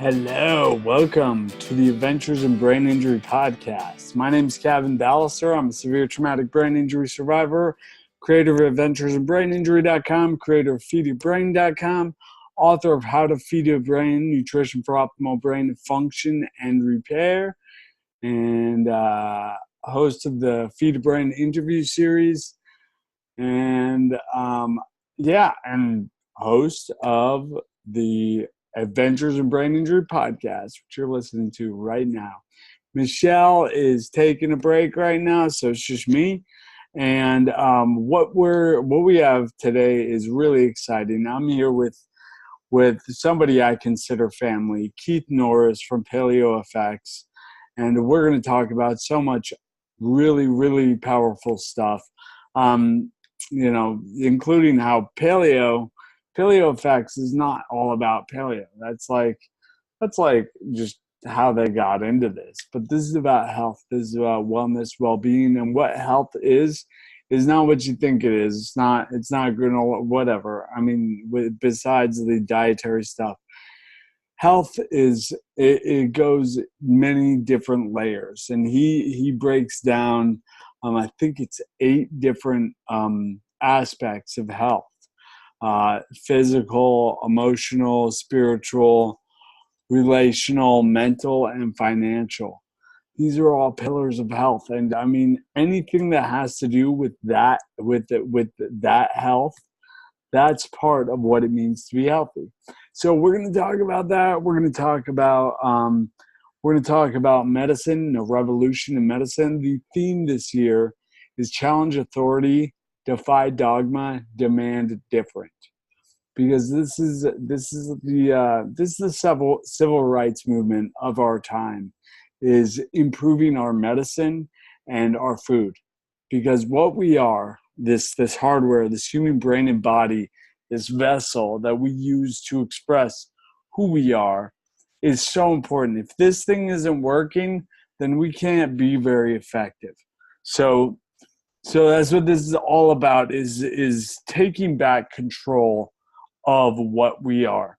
Hello, welcome to the Adventures in Brain Injury podcast. My name is Kevin Ballister. I'm a severe traumatic brain injury survivor, creator of adventuresinbraininjury.com, creator of feedyourbrain.com, author of How to Feed Your Brain, Nutrition for Optimal Brain Function and Repair, and host of the Feed Your Brain interview series, and host of the Adventures in Brain Injury podcast, which you're listening to right now. Michelle is taking a break right now, so it's just me. And what we have today is really exciting. I'm here with somebody I consider family, Keith Norris from Paleo Effects, and we're going to talk about so much really, really powerful stuff. Including how Paleo Effects is not all about paleo. That's like just how they got into this. But this is about health. This is about wellness, well-being, and what health is not what you think it is. It's not granola, whatever. I mean, besides the dietary stuff, health is it goes many different layers, and he breaks down. I think it's 8 different aspects of health. Physical, emotional, spiritual, relational, mental, and financial. These are all pillars of health. And I mean, anything that has to do with that, with that health, that's part of what it means to be healthy. So we're going to talk about that. We're going to talk about medicine, a revolution in medicine. The theme this year is challenge authority, defy dogma, demand different. Because this is the civil rights movement of our time, is improving our medicine and our food. Because what we are, this hardware, this human brain and body, this vessel that we use to express who we are, is so important. If this thing isn't working, then we can't be very effective. So that's what this is all about, is taking back control of what we are.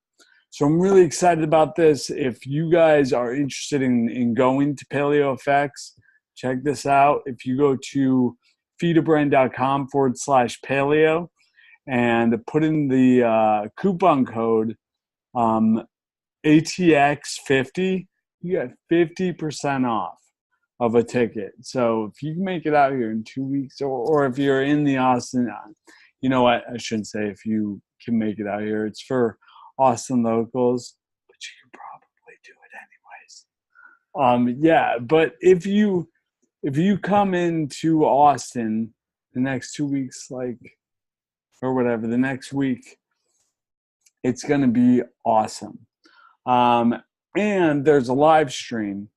So I'm really excited about this. If you guys are interested in going to Paleo Effects, check this out. If you go to feedyourbrain.com/paleo and put in the coupon code ATX50, you get 50% off of a ticket. So if you can make it out here in 2 weeks, or if you're in the Austin, you know what, I shouldn't say if you can make it out here. It's for Austin locals, but you can probably do it anyways. But if you come into Austin the next 2 weeks, the next week, it's going to be awesome. And there's a live stream.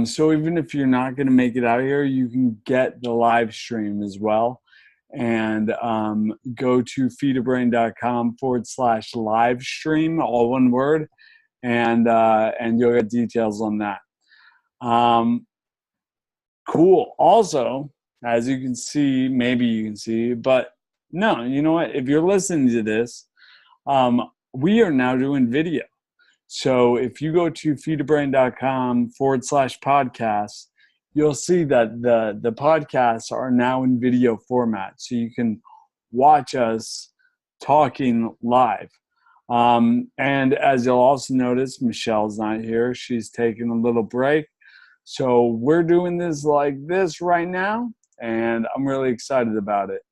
So even if you're not going to make it out here, you can get the live stream as well. And go to feedyourbrain.com/live stream, all one word, and you'll get details on that. Cool. Also, as you can see, maybe you can see, but no, you know what? If you're listening to this, we are now doing video. So if you go to feedyourbrain.com/podcast, you'll see that the podcasts are now in video format. So you can watch us talking live. And as you'll also notice, Michelle's not here. She's taking a little break. So we're doing this like this right now, and I'm really excited about it.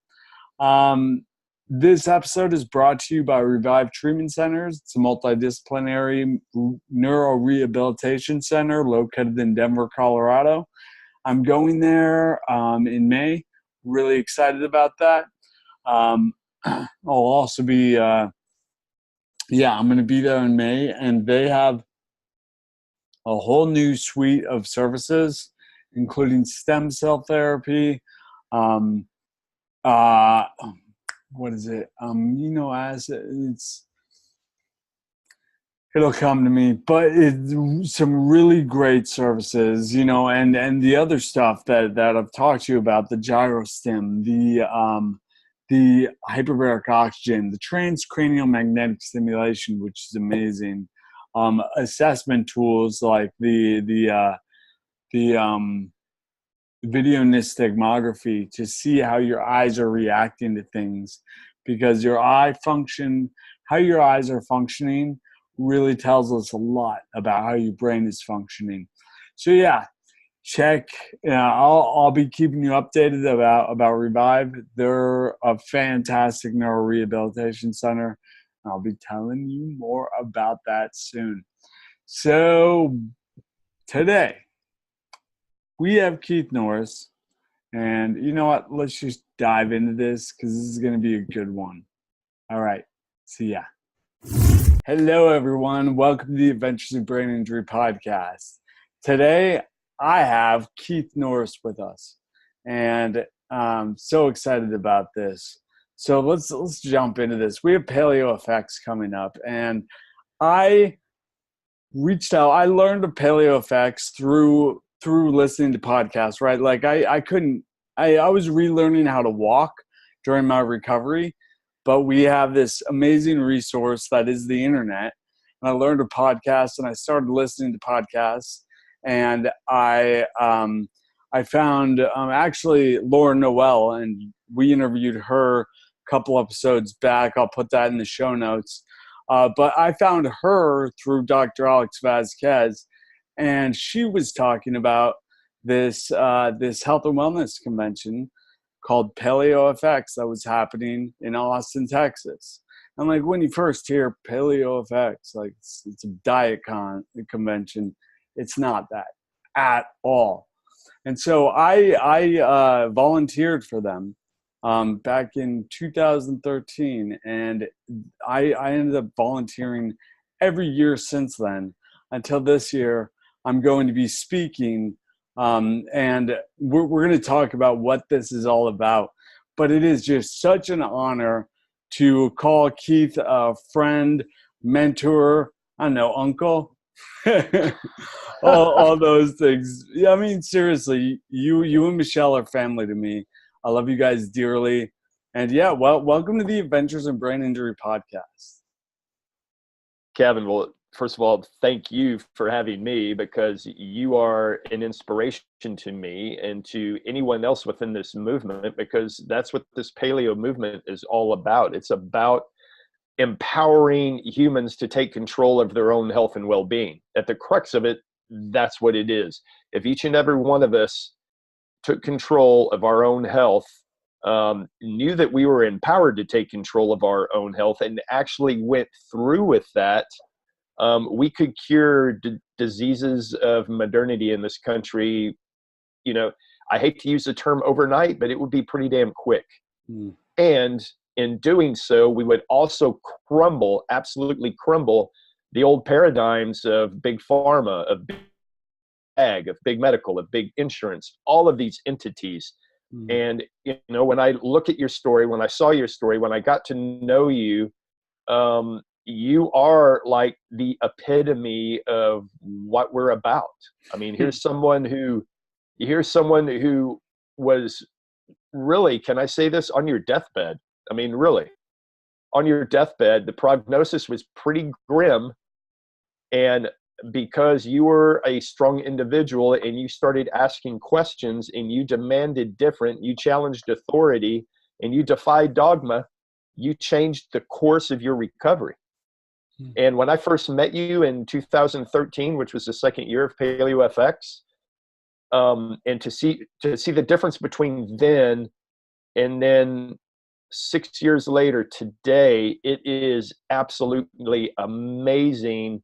This episode is brought to you by Revive Treatment Centers. It's a multidisciplinary neuro-rehabilitation center located in Denver, Colorado. I'm going there in May. Really excited about that. I'll also be, I'm going to be there in May, and they have a whole new suite of services, including stem cell therapy, what is it? It'll come to me, but it's some really great services, and the other stuff that I've talked to you about, the gyrostim, the hyperbaric oxygen, the transcranial magnetic stimulation, which is amazing. assessment tools like the video nystagmography to see how your eyes are reacting to things, because how your eyes are functioning really tells us a lot about how your brain is functioning. So yeah, check. I'll be keeping you updated about Revive. They're a fantastic neuro-rehabilitation center. I'll be telling you more about that soon. So today we have Keith Norris, and you know what? Let's just dive into this because this is going to be a good one. All right, see ya. Hello, everyone. Welcome to the Adventures in Brain Injury podcast. Today, I have Keith Norris with us, and I'm so excited about this. So let's jump into this. We have Paleo Effects coming up, and I reached out. I learned of Paleo Effects through listening to podcasts, right? Like I was relearning how to walk during my recovery, but we have this amazing resource that is the internet. And I learned a podcast, and I started listening to podcasts, and I found actually Lauren Noel, and we interviewed her a couple episodes back. I'll put that in the show notes. But I found her through Dr. Alex Vasquez, and she was talking about this health and wellness convention called Paleo FX that was happening in Austin, Texas. And like when you first hear Paleo FX, like it's a diet convention. It's not that at all. And so I volunteered for them back in 2013, and I ended up volunteering every year since then until this year. I'm going to be speaking, and we're going to talk about what this is all about. But it is just such an honor to call Keith a friend, mentor, I don't know, uncle. all those things. Yeah, I mean, seriously, you and Michelle are family to me. I love you guys dearly. And yeah, well, welcome to the Adventures in Brain Injury podcast. Kevin, well, first of all, thank you for having me, because you are an inspiration to me and to anyone else within this movement, because that's what this paleo movement is all about. It's about empowering humans to take control of their own health and well-being. At the crux of it, that's what it is. If each and every one of us took control of our own health, knew that we were empowered to take control of our own health, and actually went through with that, we could cure diseases of modernity in this country. You know, I hate to use the term overnight, but it would be pretty damn quick. And in doing so, we would also absolutely crumble the old paradigms of big pharma, of big ag, of big medical, of big insurance, all of these entities. And, you know, when I look at your story, when I saw your story, when I got to know you, you are like the epitome of what we're about. I mean, here's someone who was really, can I say this, on your deathbed? I mean, really, on your deathbed, the prognosis was pretty grim. And because you were a strong individual and you started asking questions and you demanded different, you challenged authority and you defied dogma, you changed the course of your recovery. And when I first met you in 2013, which was the second year of Paleo FX, and to see the difference between then and then 6 years later today, it is absolutely amazing,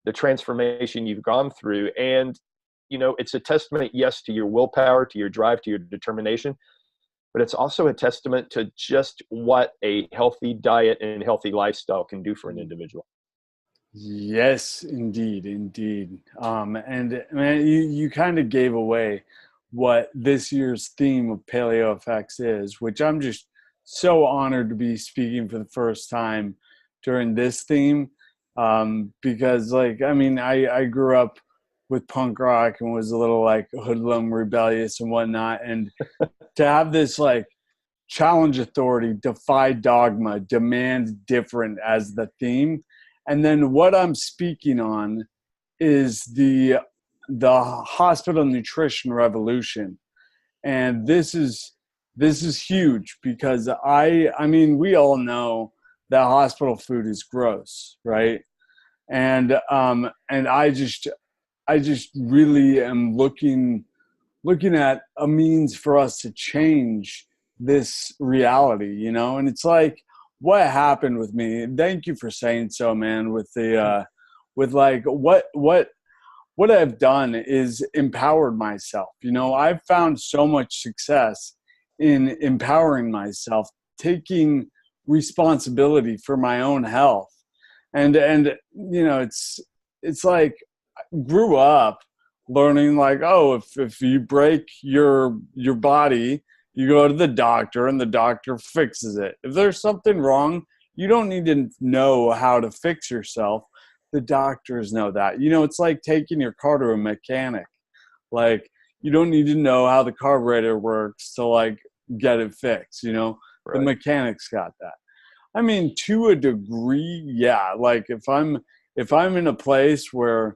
the transformation you've gone through. And, you know, it's a testament, yes, to your willpower, to your drive, to your determination, but it's also a testament to just what a healthy diet and healthy lifestyle can do for an individual. Yes, indeed. And man, you kind of gave away what this year's theme of Paleo FX is, which I'm just so honored to be speaking for the first time during this theme. Because like, I mean, I grew up with punk rock and was a little like hoodlum, rebellious and whatnot. And to have this like challenge authority, defy dogma, demand different as the theme, And then what I'm speaking on is the hospital nutrition revolution. And this is huge because I mean, we all know that hospital food is gross, right? And I just really am looking at a means for us to change this reality, you know? And it's like, what happened with me? Thank you for saying so, man, with the with like what I've done is empowered myself. You know, I've found so much success in empowering myself, taking responsibility for my own health. And you know, it's like I grew up learning like, oh, if you break your body, you go to the doctor and the doctor fixes it. If there's something wrong, you don't need to know how to fix yourself. The doctors know that. You know, it's like taking your car to a mechanic. Like, you don't need to know how the carburetor works to like get it fixed, you know. The Right. mechanics got that. I mean, to a degree, yeah. Like if I'm in a place where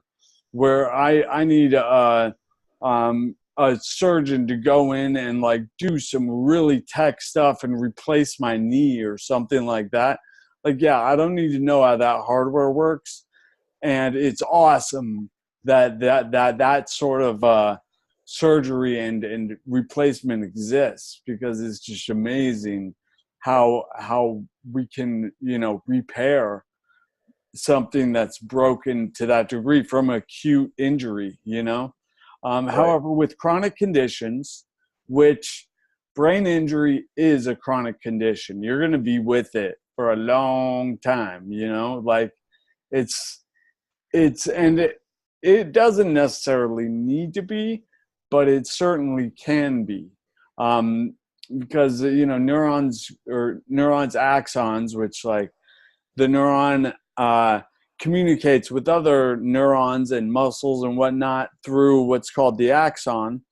I need a surgeon to go in and like do some really tech stuff and replace my knee or something like that. Like, yeah, I don't need to know how that hardware works. And it's awesome that sort of surgery and replacement exists, because it's just amazing how we can, you know, repair something that's broken to that degree from acute injury, you know. Right. However, with chronic conditions, which brain injury is a chronic condition, you're going to be with it for a long time, you know. Like it's and it doesn't necessarily need to be, but it certainly can be. um, because you know, neurons axons, which like the neuron communicates with other neurons and muscles and whatnot through what's called the axon.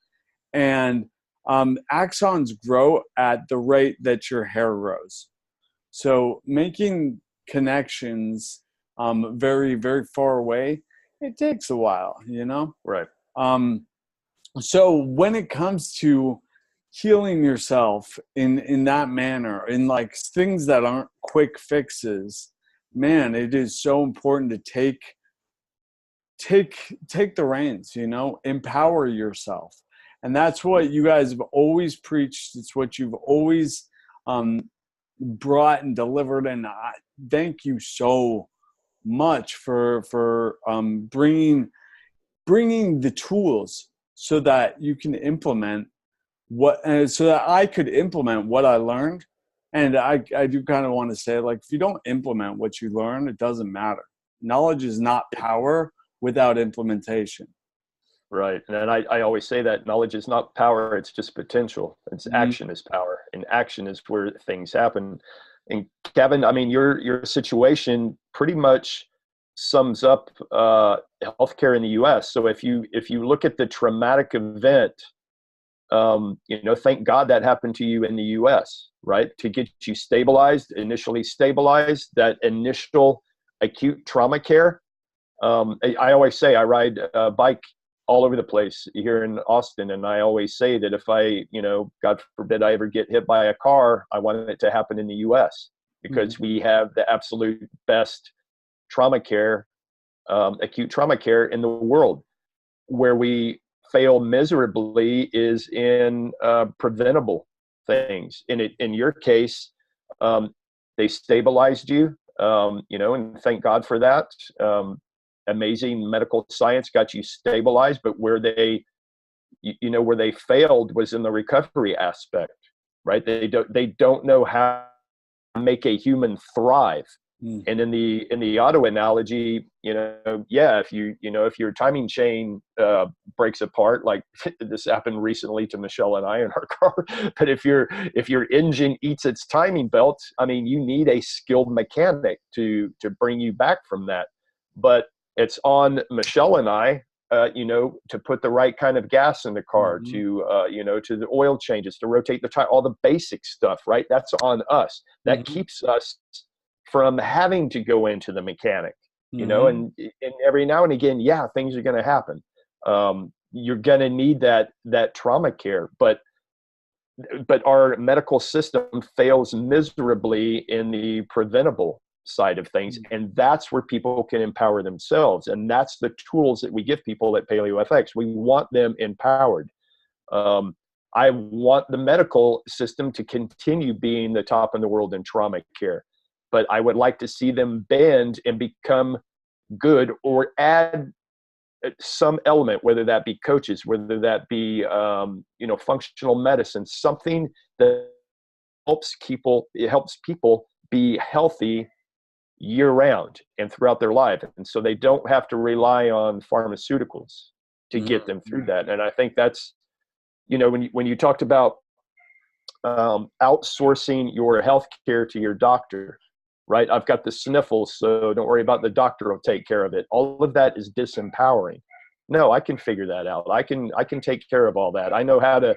And axons grow at the rate that your hair grows. So making connections very, very far away, it takes a while, you know? Right. Um, so when it comes to healing yourself in that manner, in like things that aren't quick fixes, man, it is so important to take the reins, you know, empower yourself. And that's what you guys have always preached. It's what you've always um, brought and delivered. And I thank you so much for bringing the tools so that you can implement so that I could implement what I learned. And I do kind of want to say, like, if you don't implement what you learn, it doesn't matter. Knowledge is not power without implementation. Right. And I always say that knowledge is not power, it's just potential. It's Mhm. action is power. And action is where things happen. And Kevin, I mean, your situation pretty much sums up healthcare in the US. So if you look at the traumatic event, you know, thank God that happened to you in the US, right? To get you stabilized, initially stabilized, that initial acute trauma care. I always say I ride a bike all over the place here in Austin. And I always say that if I, you know, God forbid I ever get hit by a car, I want it to happen in the US, because we have the absolute best trauma care, acute trauma care in the world. Where we fail miserably is in preventable things. In your case, they stabilized you, you know, and thank God for that. Amazing medical science got you stabilized, but where you know, where they failed was in the recovery aspect, right? They don't know how to make a human thrive. Mhm. And in the auto analogy, you know, yeah, if if your timing chain breaks apart, like this happened recently to Michelle and I in our car, but if your engine eats its timing belt, I mean, you need a skilled mechanic to bring you back from that. But it's on Michelle and I, you know, to put the right kind of gas in the car, Mhm. to you know, to the oil changes, to rotate the tire, all the basic stuff, right? That's on us. That Mhm. keeps us from having to go into the mechanic. Mm-hmm. and every now and again, yeah, things are going to happen. You're going to need that trauma care, but our medical system fails miserably in the preventable side of things. And that's where people can empower themselves. And that's the tools that we give people at PaleoFX. We want them empowered. I want the medical system to continue being the top in the world in trauma care, but I would like to see them bend and become good, or add some element, whether that be coaches, whether that be functional medicine, something that helps people be healthy year round and throughout their life, and so they don't have to rely on pharmaceuticals to get them through that. And I think that's, when you talked about outsourcing your health care to your doctor, right? I've got the sniffles, so don't worry about the doctor will take care of it. All of that is disempowering. No, I can figure that out. I can take care of all that. I know how to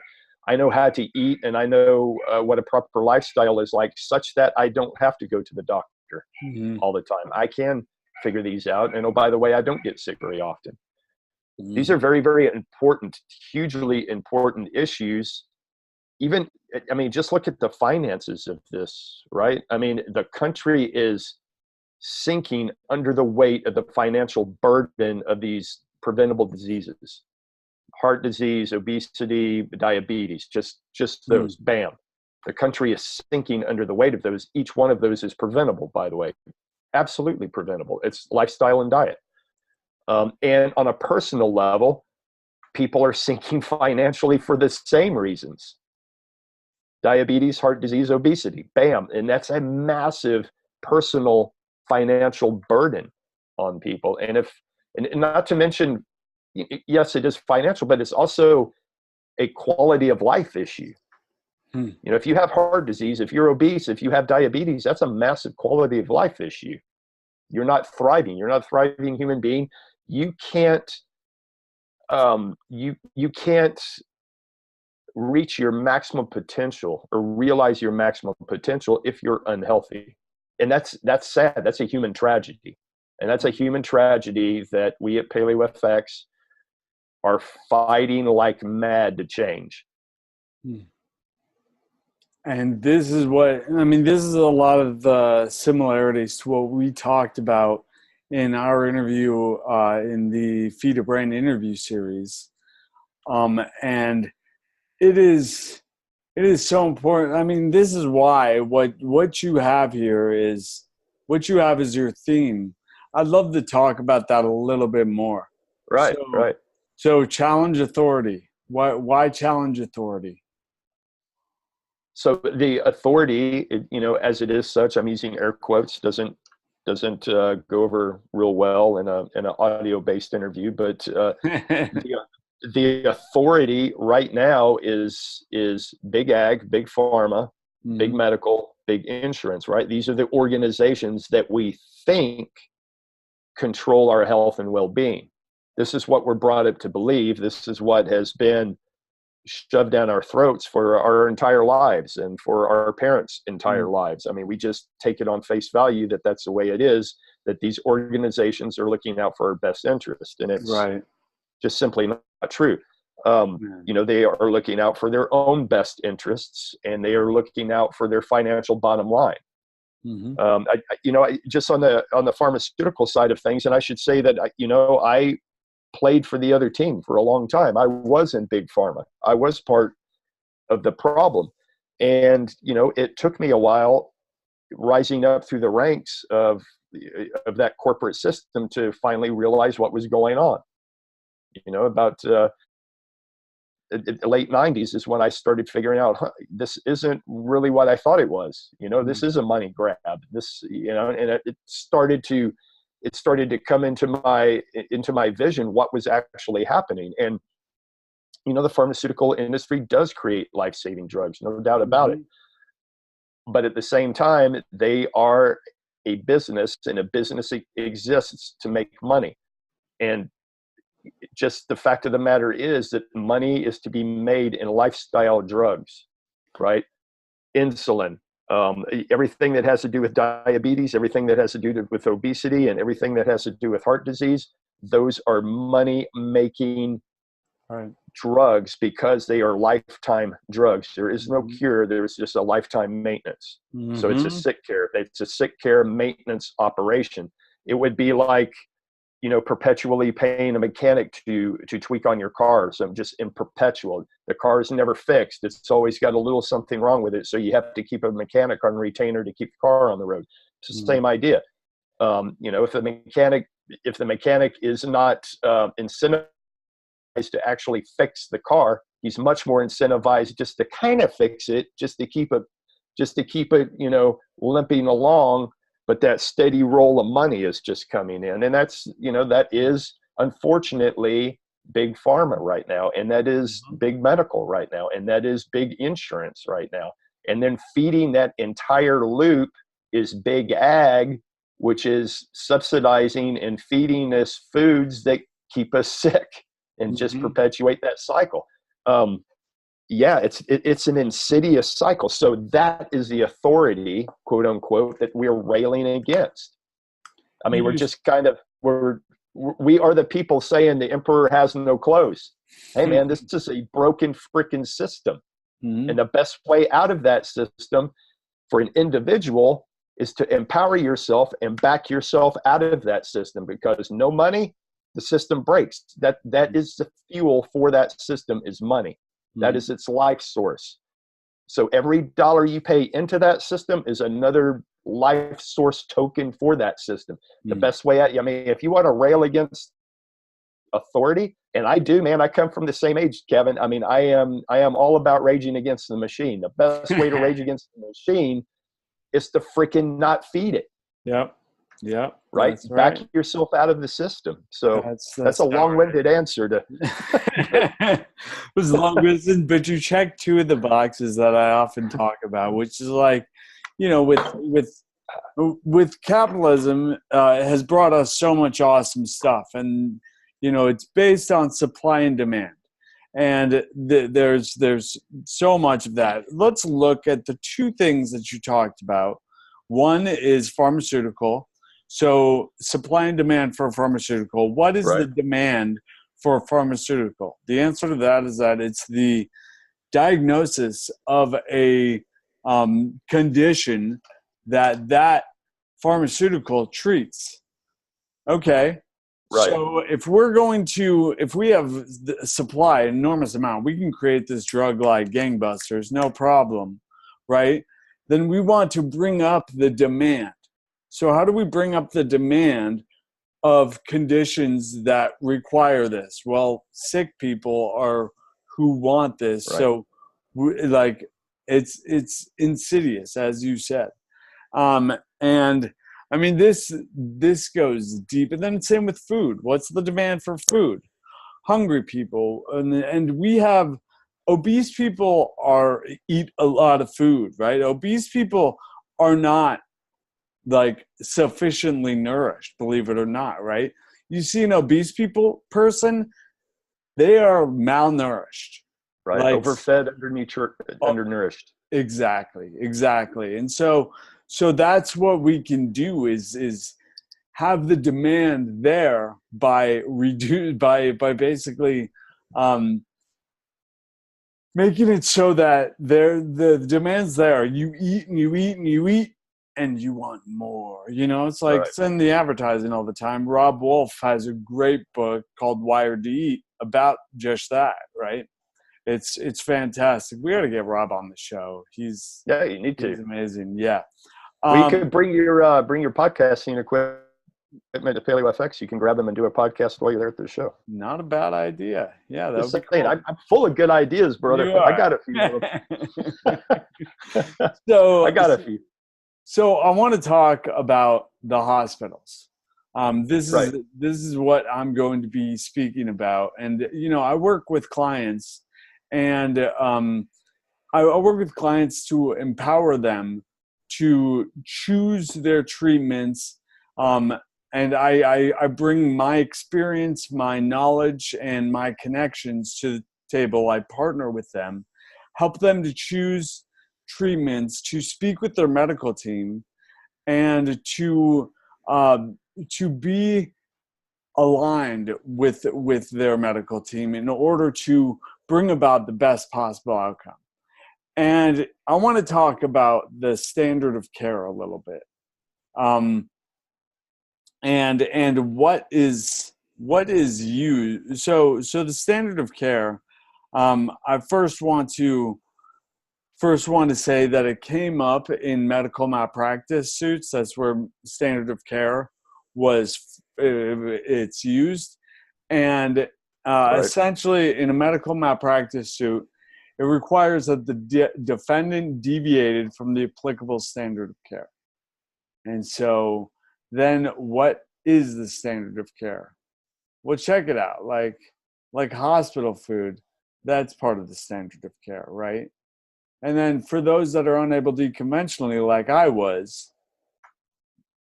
eat, and I know what a proper lifestyle is like, such that I don't have to go to the doctor all the time. I can figure these out. And oh, by the way, I don't get sick very often. These are very, very important, hugely important issues. Even, I mean, just look at the finances of this, right? I mean, the country is sinking under the weight of the financial burden of these preventable diseases: heart disease, obesity, diabetes, just those. Bam. The country is sinking under the weight of those. Each one of those is preventable, by the way. Absolutely preventable. It's lifestyle and diet. And on a personal level, people are sinking financially for the same reasons: diabetes, heart disease, obesity. Bam. And that's a massive personal financial burden on people. And not to mention, yes, it is financial, but it's also a quality of life issue. If you have heart disease, if you're obese, if you have diabetes, that's a massive quality of life issue. You're not thriving. You're not a thriving human being. You can't you can't reach your maximum potential or realize your maximum potential if you're unhealthy. And that's sad. That's a human tragedy. And that's a human tragedy that we at PaleoFX are fighting like mad to change. And this is this is a lot of the similarities to what we talked about in our interview in the Feed a Brain interview series. And it is so important. I mean, this is why what you have here is what you have is your theme. I'd love to talk about that a little bit more. Right, right. So challenge authority. Why challenge authority? So the authority, as it is such, I'm using air quotes, doesn't go over real well in an audio based interview, but the authority right now is big ag, big pharma, big medical, big insurance, right? These are the organizations that we think control our health and well-being. This is what we're brought up to believe. This is what has been shoved down our throats for our entire lives and for our parents' entire lives. I mean, we just take it on face value that that's the way it is, that these organizations are looking out for our best interest. And it's just simply not true. They are looking out for their own best interests, and they are looking out for their financial bottom line. Just on the pharmaceutical side of things, and I should say that, I played for the other team for a long time. I was in big pharma. I was part of the problem. And, it took me a while rising up through the ranks of that corporate system to finally realize what was going on. About the late 90s is when I started figuring out, this isn't really what I thought it was. This is a money grab. This, and it started to come into my vision what was actually happening. And the pharmaceutical industry does create life-saving drugs, no doubt about it. But at the same time, they are a business, and a business exists to make money. And just the fact of the matter is that money is to be made in lifestyle drugs, right? Insulin, Everything that has to do with diabetes, everything that has to do with obesity, and everything that has to do with heart disease, those are money making Right. drugs because they are lifetime drugs. There is no Mm-hmm. cure. There's just a lifetime maintenance. So it's a Mm-hmm. sick care. It's a sick care maintenance operation. It would be like, perpetually paying a mechanic to tweak on your car. So just in perpetual, the car is never fixed. It's always got a little something wrong with it. So you have to keep a mechanic on retainer to keep the car on the road. It's the same idea. If the mechanic is not incentivized to actually fix the car, he's much more incentivized just to kind of fix it, just to keep it, limping along. But that steady roll of money is just coming in. And that is unfortunately big pharma right now. And that is big medical right now. And that is big insurance right now. And then feeding that entire loop is big ag, which is subsidizing and feeding us foods that keep us sick and just perpetuate that cycle. It's an insidious cycle. So that is the authority, quote unquote, that we're railing against. I mean, we are the people saying the emperor has no clothes. Hey man, this is a broken freaking system. And the best way out of that system for an individual is to empower yourself and back yourself out of that system, because no money, the system breaks. That is the fuel for that system is money. That is its life source. So every dollar you pay into that system is another life source token for that system. The best way out, if you want to rail against authority, and I do, man, I come from the same age, Kevin. I mean, I am all about raging against the machine. The best way to rage against the machine is to freaking not feed it. Yep. Right? That's right. Back yourself out of the system. So that's a about long-winded answer to. It was long-winded, but you check two of the boxes that I often talk about, which is like, with capitalism, it has brought us so much awesome stuff, and it's based on supply and demand, and there's so much of that. Let's look at the two things that you talked about. One is pharmaceutical. So supply and demand for pharmaceutical. What is the demand for pharmaceutical? The answer to that is that it's the diagnosis of a condition that pharmaceutical treats. Okay. Right. So if we have the supply, an enormous amount, we can create this drug like gangbusters, no problem, right? Then we want to bring up the demand. So how do we bring up the demand of conditions that require this? Well, sick people are who want this. Right. So it's insidious, as you said. And I mean, this goes deep. And then same with food. What's the demand for food? Hungry people. And we have obese people eat a lot of food, right? Obese people are not like sufficiently nourished, believe it or not, right? You see an obese person, they are malnourished. Right. Like, overfed, undernourished. Exactly. And so that's what we can do is have the demand there by basically making it so that the demand's there. You eat and you eat and you eat, and you want more. It's like send the advertising all the time. Rob Wolf has a great book called Wired to Eat about just that, right? It's fantastic. We got to get Rob on the show. You need to. He's amazing. Yeah. You could bring your podcasting equipment to Paleo FX. You can grab them and do a podcast while you're there at the show. Not a bad idea. Yeah, that would be cool. I'm full of good ideas, brother. I got a few. I got a few. So I want to talk about the hospitals. This is what I'm going to be speaking about. And, I work with clients, and I work with clients to empower them to choose their treatments. And I bring my experience, my knowledge, and my connections to the table. I partner with them, help them to choose treatments to speak with their medical team and to be aligned with their medical team in order to bring about the best possible outcome. And I want to talk about the standard of care a little bit, and what is used. So the standard of care. I first want to say that it came up in medical malpractice suits. That's where standard of care it's used, and Right. essentially in a medical malpractice suit, it requires that the defendant deviated from the applicable standard of care. And so then what is the standard of care? Well, check it out. Like hospital food, that's part of the standard of care, right? And then for those that are unable to eat conventionally, like I was,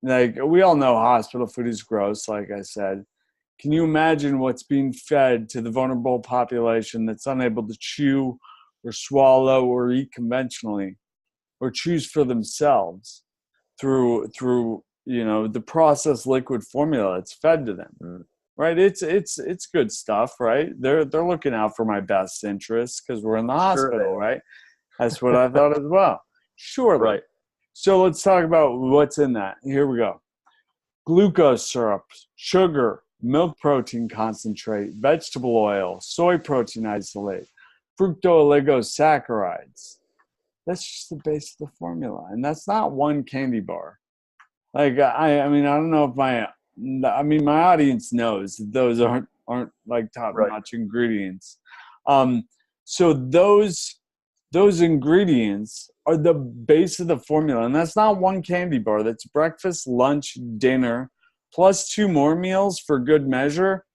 like we all know hospital food is gross, like I said. Can you imagine what's being fed to the vulnerable population that's unable to chew or swallow or eat conventionally or choose for themselves through the processed liquid formula that's fed to them? Right? It's good stuff, right? They're looking out for my best interests because we're in the hospital, right? That's what I thought as well. Surely. Right. So let's talk about what's in that. Here we go. Glucose syrup, sugar, milk protein concentrate, vegetable oil, soy protein isolate, fructooligosaccharides. That's just the base of the formula. And that's not one candy bar. Like, I mean, I don't know if my audience knows that those aren't like top-notch ingredients. So those ingredients are the base of the formula. And that's not one candy bar. That's breakfast, lunch, dinner, plus 2 more meals for good measure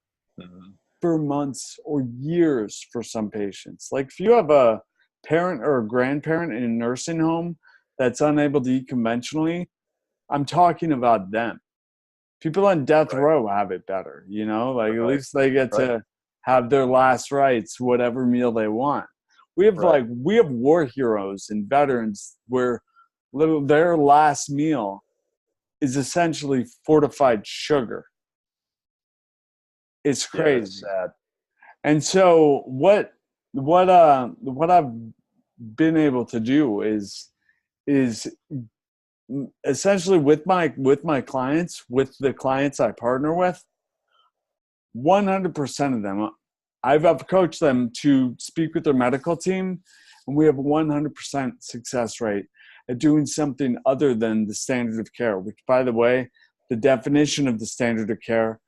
for months or years for some patients. Like if you have a parent or a grandparent in a nursing home that's unable to eat conventionally, I'm talking about them. People on death row have it better, like at least they get to have their last rites, whatever meal they want. We have we have war heroes and veterans where their last meal is essentially fortified sugar. It's crazy. Yeah, sad. And so what I've been able to do is essentially with my clients, with the clients I partner with, 100% of them, I've coached them to speak with their medical team, and we have a 100% success rate at doing something other than the standard of care, which, by the way, the definition of the standard of care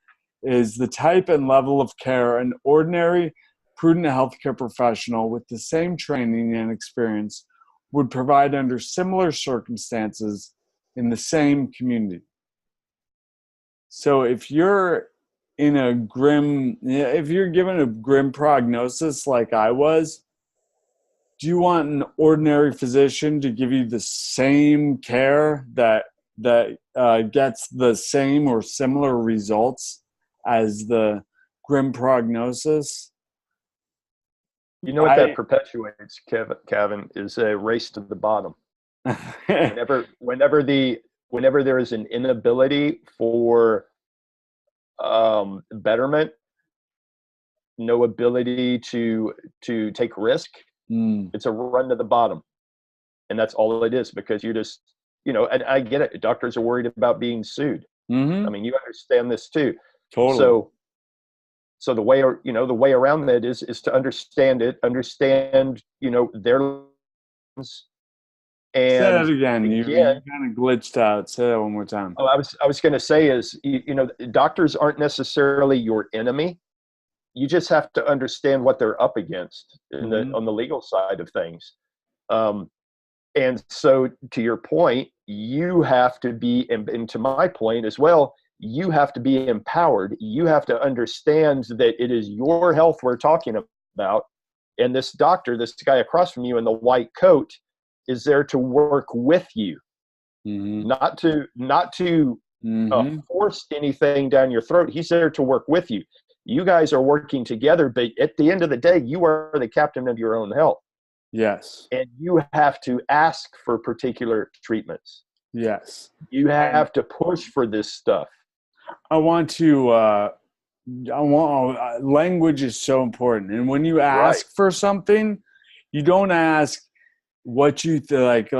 is the type and level of care an ordinary, prudent healthcare professional with the same training and experience would provide under similar circumstances in the same community. So if you're if you're given a grim prognosis like I was, do you want an ordinary physician to give you the same care that gets the same or similar results as the grim prognosis? You know what that perpetuates, Kevin, is a race to the bottom. Whenever there is an inability for betterment, no ability to take risk, it's a run to the bottom. And that's all it is, because you just, and I get it. Doctors are worried about being sued. Mm-hmm. I mean, you understand this too. Totally. So the way around that is to understand their and say that again. You kind of glitched out. Say that one more time. Oh, I was going to say is, doctors aren't necessarily your enemy. You just have to understand what they're up against on the legal side of things. And so to your point, you have to be, and to my point as well, you have to be empowered. You have to understand that it is your health we're talking about. And this doctor, this guy across from you in the white coat, is there to work with you, not to force anything down your throat. He's there to work with you. You guys are working together, but at the end of the day, you are the captain of your own health. Yes. And you have to ask for particular treatments. Yes. You And have to push for this stuff. I want to, language is so important. And when you Right. ask for something, you don't ask what you like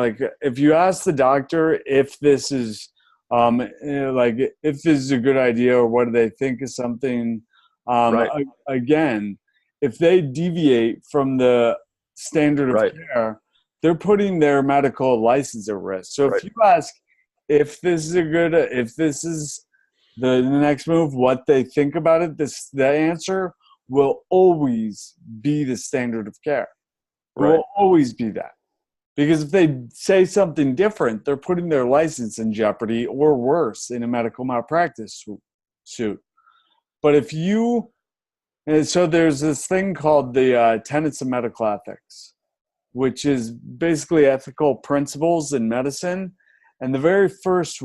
if you ask the doctor if this is like if this is a good idea or what do they think of something, Right. again, if they deviate from the standard of Right. care, they're putting their medical license at risk. So if Right. you ask if this is the next move, what they think about it, the answer will always be the standard of care. It Right. will always be that. Because if they say something different, they're putting their license in jeopardy, or worse, in a medical malpractice suit. But if you, and so there's this thing called the tenets of medical ethics, which is basically ethical principles in medicine. And the very first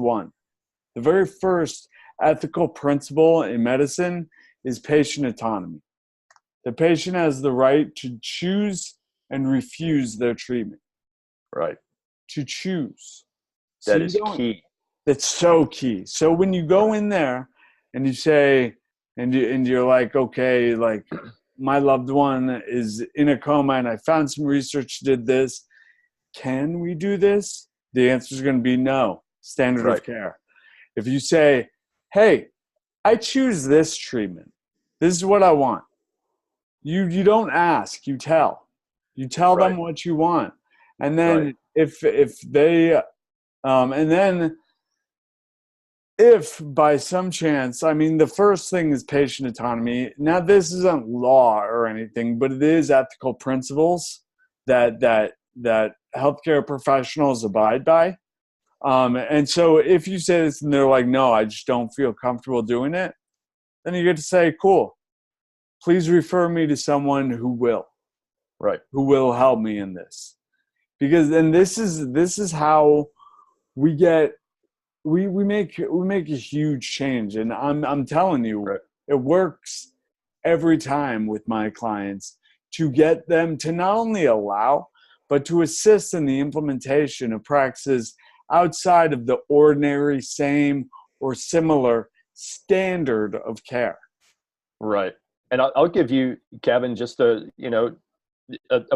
ethical principle in medicine is patient autonomy. The patient has the right to choose and refuse their treatment. Right. To choose. So That you is don't, key. that's so key. So when you go Right. in there and you say, and you're like, okay, like my loved one is in a coma and I found some research did this. Can we do this? The answer is going to be no. Standard Right. of care. If you say, hey, I choose this treatment. This is what I want. You don't ask, you tell. You tell Right. them what you want. And Right. then if they and then if by some chance, I mean, the first thing is patient autonomy. Now, this isn't law or anything, but it is ethical principles that healthcare professionals abide by. And so if you say this and they're like, no, I just don't feel comfortable doing it, then you get to say, cool, please refer me to someone Right. who will help me in this. Because then this is how we get we make a huge change. And I'm telling you, Right. it works every time with my clients to get them to not only allow but to assist in the implementation of practices outside of the ordinary, same, or similar standard of care. Right. And I'll give you, Kevin, just a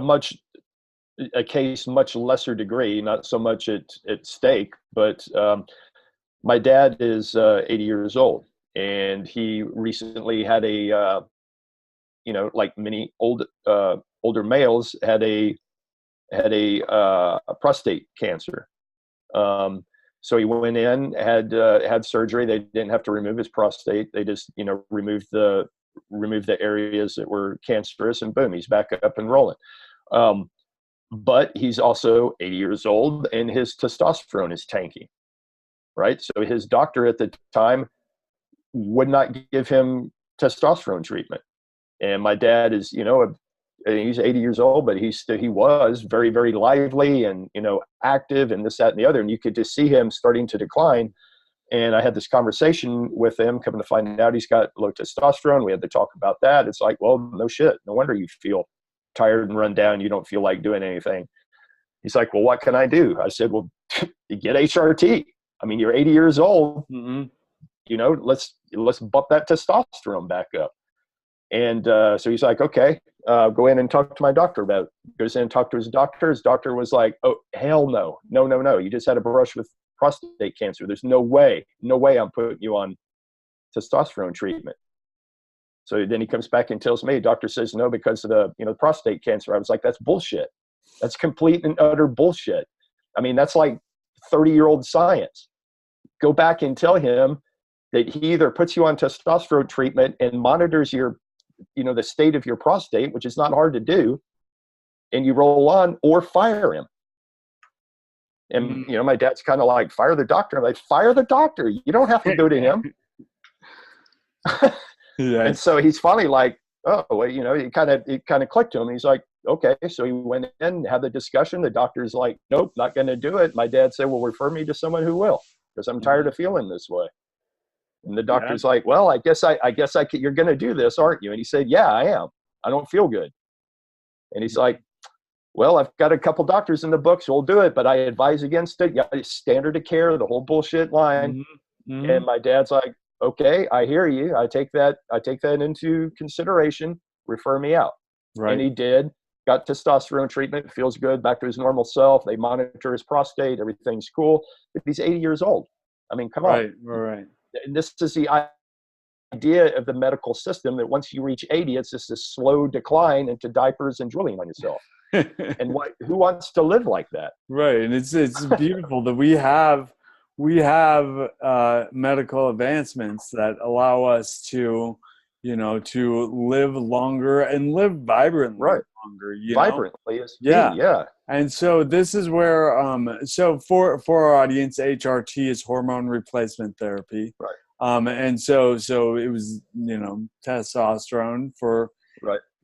much a case much lesser degree, not so much at stake, but my dad is 80 years old, and he recently had like many older males, had a prostate cancer. So he went in, had surgery. They didn't have to remove his prostate. They just removed the areas that were cancerous, and boom, he's back up and rolling. But he's also 80 years old, and his testosterone is tanking. Right. So his doctor at the time would not give him testosterone treatment. And my dad is, he's 80 years old, but he was very, very lively and, active and this, that, and the other. And you could just see him starting to decline. And I had this conversation with him, coming to find out he's got low testosterone. We had to talk about that. It's like, well, no shit. No wonder you feel tired and run down. You don't feel like doing anything. He's like, well, what can I do? I said, well, you get HRT. I mean, you're 80 years old. Mm-hmm. Let's bump that testosterone back up. And so he's like, okay, go in and talk to my doctor about it. Goes in and talk to his doctor. His doctor was like, oh, hell no. No. You just had a brush with prostate cancer. There's no way I'm putting you on testosterone treatment. So then he comes back and tells me, doctor says no because of the prostate cancer. I was like, that's bullshit. That's complete and utter bullshit. I mean, that's like 30-year-old science. Go back and tell him that he either puts you on testosterone treatment and monitors the state of your prostate, which is not hard to do, and you roll on, or fire him. And, my dad's kind of like, fire the doctor. I'm like, fire the doctor. You don't have to go to him. Yes. And so he's finally like, oh, well, it kind of clicked to him. He's like, okay. So he went in, had the discussion. The doctor's like, nope, not going to do it. My dad said, well, refer me to someone who will, because I'm tired of feeling this way. And the doctor's like, well, I guess you're going to do this, aren't you? And he said, yeah, I am. I don't feel good. And he's like, well, I've got a couple doctors in the books who'll do it, but I advise against it. Yeah, standard of care, the whole bullshit line. And my dad's like, okay, I hear you. I take that into consideration. Refer me out. And Right. he did. Got testosterone treatment, feels good, back to his normal self. They monitor his prostate, everything's cool. But he's 80 years old. I mean, come on. Right. And this is the idea of the medical system, that once you reach 80, it's just a slow decline into diapers and drooling on yourself. And who wants to live like that? Right. And it's beautiful that we have medical advancements that allow us to, to live longer and live vibrantly longer. Vibrantly is key. Yeah. And so this is where, so for our audience, HRT is hormone replacement therapy. Right. And so it was, testosterone for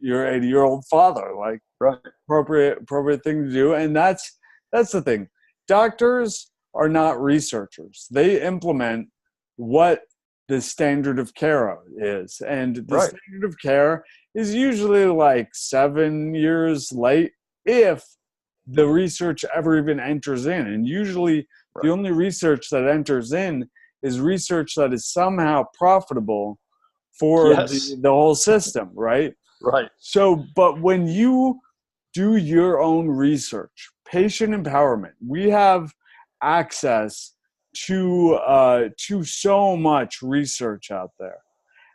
your 80-year-old father, like appropriate thing to do. And that's the thing. Doctors are not researchers. They implement what the standard of care is. And the standard of care is usually like 7 years late if the research ever even enters in. And usually the only research that enters in is research that is somehow profitable for the whole system, right? Right. So, but when you do your own research, patient empowerment, we have access to so much research out there.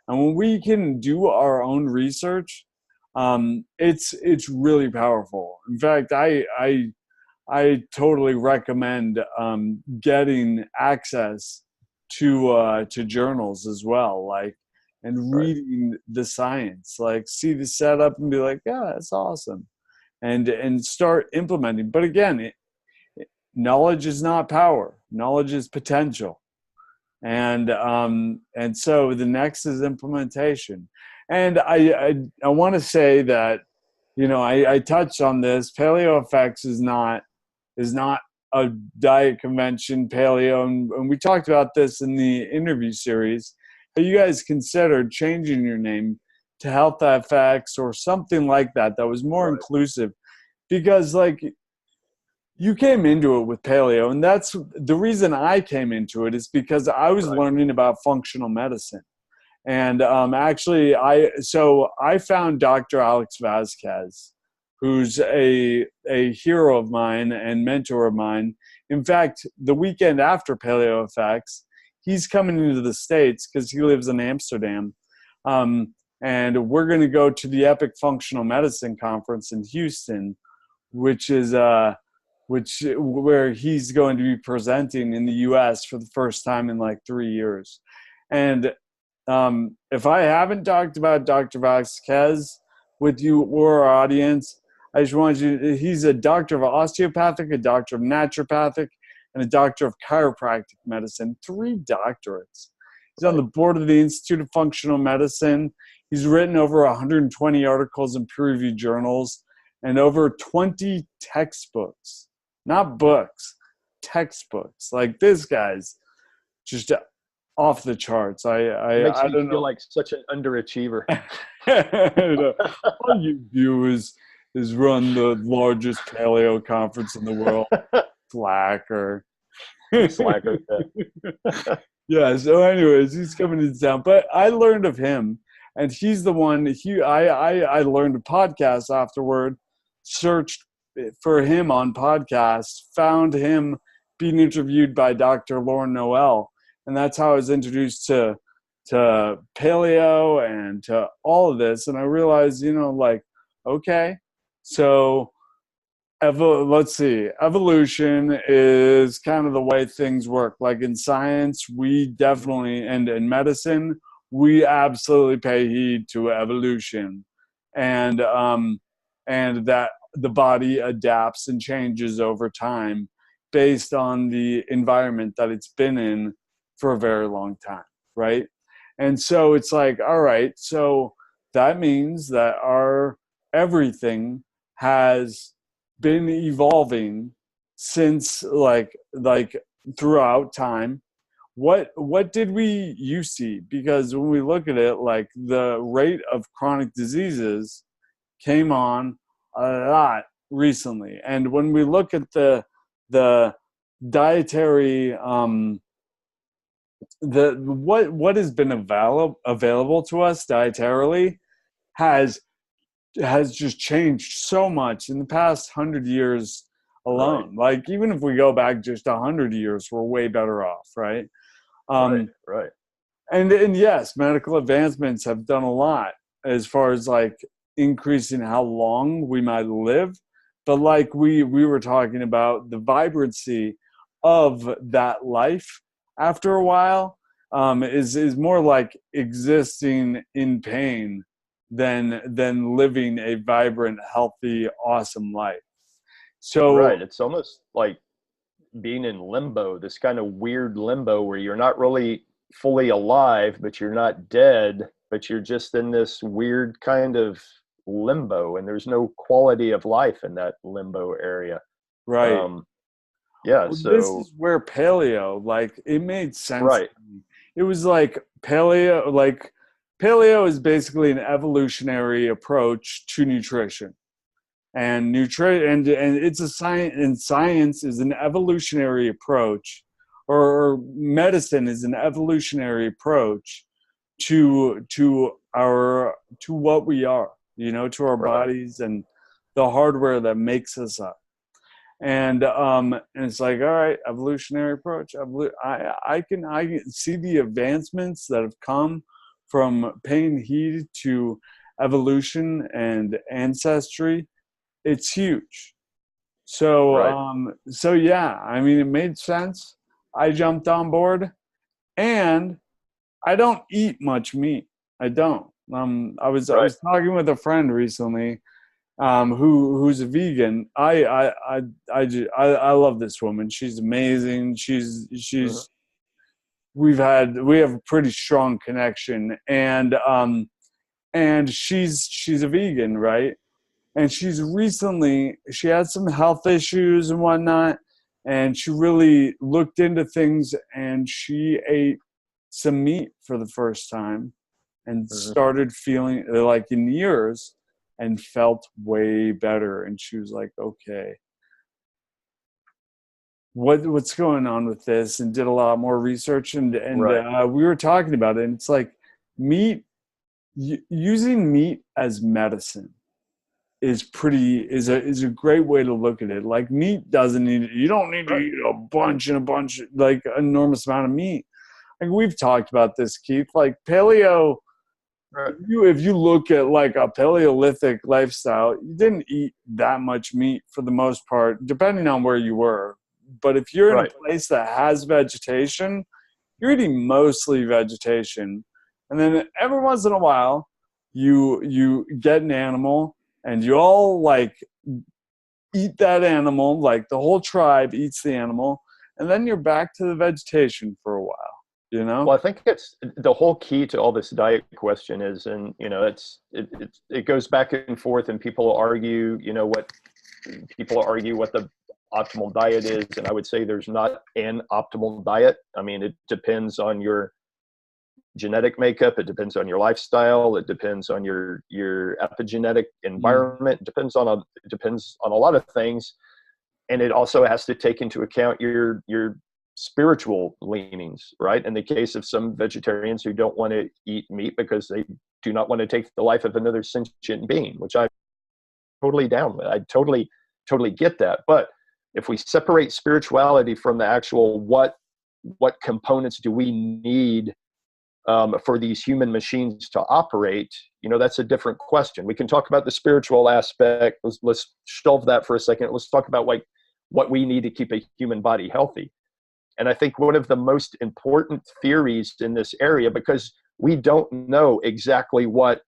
And when we can do our own research, it's really powerful. In fact, I totally recommend getting access to journals as well, like, and reading the science, like see the setup and be like, yeah, that's awesome, and start implementing. But again, knowledge is not power. Knowledge is potential. And so the next is implementation. And I want to say that, I touched on this. Paleo Effects is not a diet convention, paleo, and we talked about this in the interview series. But you guys considered changing your name to Health FX or something like that was more inclusive, because like you came into it with paleo, and that's the reason I came into it, is because I was learning about functional medicine. And actually I found Dr. Alex Vasquez, who's a hero of mine and mentor of mine. In fact, the weekend after Paleo Effects, he's coming into the States because he lives in Amsterdam. And we're going to go to the Epic Functional Medicine Conference in Houston, which is where he's going to be presenting in the US for the first time in like 3 years. And if I haven't talked about Dr. Vasquez with you or our audience, I just want he's a doctor of osteopathic, a doctor of naturopathic, and a doctor of chiropractic medicine, 3 doctorates. He's on the board of the Institute of Functional Medicine. He's written over 120 articles in peer-reviewed journals and over 20 textbooks, not books, textbooks. Like, this guy's just off the charts. It makes I me don't feel know. like such an underachiever. All you do is run the largest paleo conference in the world. Slacker. Slacker. Yeah, so anyways, he's coming to town. But I learned of him, and he's the one. I learned a podcast afterward, searched for him on podcasts, found him being interviewed by Dr. Lauren Noel, and that's how I was introduced to paleo and to all of this. And I realized, like, okay, so let's see, evolution is kind of the way things work. Like in science, we definitely, and in medicine, we absolutely pay heed to evolution, and that the body adapts and changes over time based on the environment that it's been in for a very long time, right? And so it's like, all right, so that means that our everything has been evolving since like throughout time. What did you see? Because when we look at it, like the rate of chronic diseases came on a lot recently. And when we look at the dietary, what has been available to us dietarily has just changed so much in the past 100 years alone. Right. Like, even if we go back just 100 years, we're way better off, right? Right. Um, Right. and yes, medical advancements have done a lot as far as like increasing how long we might live. But like we were talking about, the vibrancy of that life after a while is more like existing in pain than living a vibrant, healthy, awesome life. Right. So It's almost like being in limbo, this kind of weird limbo where you're not really fully alive, but you're not dead, but you're just in this weird kind of limbo, and there's no quality of life in that limbo area. right. Um, yeah. Well, this So, is where paleo, like, it made sense to right. me. It was like paleo is basically an evolutionary approach to nutrition. And and it's a science, and science is an evolutionary approach, or medicine is an evolutionary approach to what we are, to our Right. bodies and the hardware that makes us up. And it's like, all right, evolutionary approach. I can see the advancements that have come from paying heed to evolution and ancestry. It's huge. So Right. so yeah, I mean, it made sense. I jumped on board, and I don't eat much meat. I don't. I Right. was talking with a friend recently, who's a vegan. I love this woman. She's amazing. Mhm. We have a pretty strong connection, and she's a vegan, right? And she had some health issues and whatnot, and she really looked into things, and she ate some meat for the first time and Mhm. started feeling like in years, and felt way better. And she was like, okay, what's going on with this? And did a lot more research, and Right. we were talking about it, and it's like meat, using meat as medicine is a great way to look at it. Like, meat doesn't need, you don't need to Right. eat a bunch and a bunch, like an enormous amount of meat. Like, we've talked about this, Keith. Like, paleo, Right. if you look at like a Paleolithic lifestyle, you didn't eat that much meat for the most part, depending on where you were. But if you're in a Right. place that has vegetation, you're eating mostly vegetation. And then every once in a while, you get an animal, and you all like eat that animal, like the whole tribe eats the animal, and then you're back to the vegetation for a while, you know? Well, I think it's the whole key to all this diet question is, and it goes back and forth, and people argue, what the optimal diet is, and I would say there's not an optimal diet. I mean, it depends on your genetic makeup, it depends on your lifestyle, it depends on your epigenetic Mm, environment, it depends on a lot of things, and it also has to take into account your spiritual leanings, right? In the case of some vegetarians who don't want to eat meat because they do not want to take the life of another sentient being, which I'm totally down with. I totally get that. But if we separate spirituality from the actual what components do we need for these human machines to operate, that's a different question. We can talk about the spiritual aspect. Let's shelve that for a second. Let's talk about like what we need to keep a human body healthy. And I think one of the most important theories in this area, because we don't know exactly what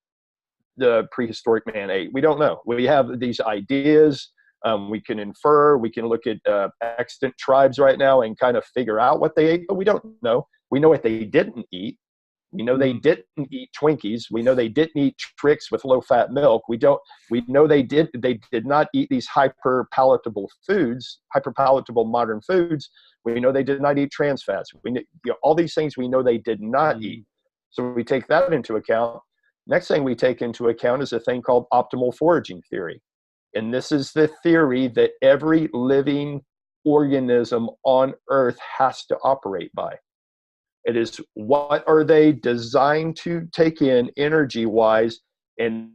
the prehistoric man ate. We don't know. We have these ideas. We can infer. We can look at extant tribes right now and kind of figure out what they ate, but we don't know. We know what they didn't eat. We know they mm, didn't eat Twinkies. We know they didn't eat Trix with low-fat milk. We know they did not eat these hyper palatable modern foods. We know they did not eat trans fats. All these things we know they did not eat. mm, So we take that into account. Next thing we take into account is a thing called optimal foraging theory. And this is the theory that every living organism on Earth has to operate by. It is, what are they designed to take in energy-wise, and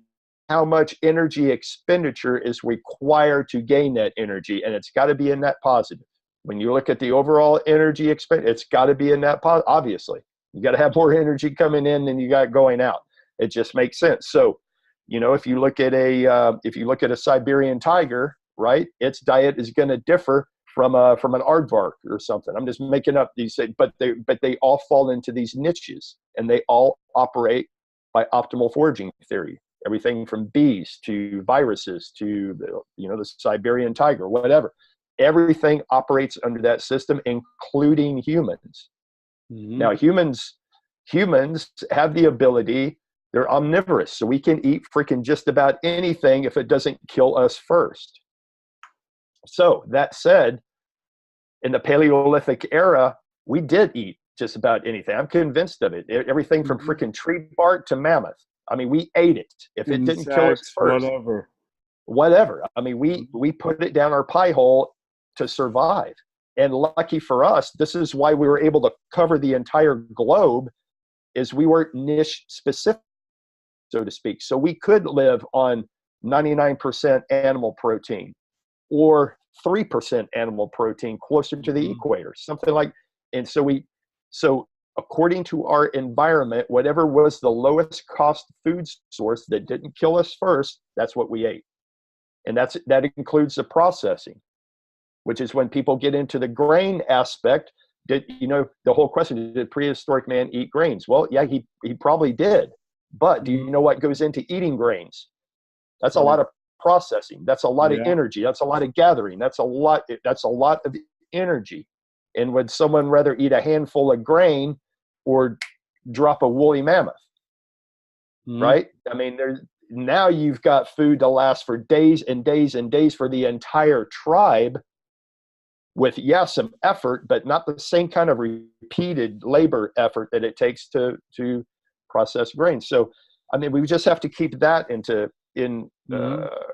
how much energy expenditure is required to gain that energy, and it's got to be a net positive. When you look at the overall energy expenditure, it's got to be a net positive. Obviously, you got to have more energy coming in than you got going out. It just makes sense. So, you know, if you look at a Siberian tiger, right, its diet is going to differ from an aardvark or something. I'm just making up these things, but they all fall into these niches, and they all operate by optimal foraging theory. Everything from bees to viruses to the Siberian tiger, whatever. Everything operates under that system, including humans. Mm-hmm. Now, humans have the ability, they're omnivorous, so we can eat freaking just about anything if it doesn't kill us first. So that said, in the Paleolithic era, we did eat just about anything. I'm convinced of it. Everything from freaking tree bark to mammoth. I mean, we ate it. If it didn't kill us first, whatever. I mean, we put it down our pie hole to survive. And lucky for us, this is why we were able to cover the entire globe, is we weren't niche specific, so to speak. So we could live on 99% animal protein or 3% animal protein closer to the equator, something like. And so according to our environment, whatever was the lowest cost food source that didn't kill us first, that's what we ate. And that includes the processing, which is when people get into the grain aspect. The whole question, did prehistoric man eat grains? Well, yeah, he probably did. But do you know what goes into eating grains? That's a lot of processing. That's a lot of energy. That's a lot of gathering. That's a lot of energy. And would someone rather eat a handful of grain or drop a woolly mammoth? Right? I mean, now you've got food to last for days and days and days for the entire tribe, with some effort, but not the same kind of repeated labor effort that it takes to process grains. So, I mean, we just have to keep that in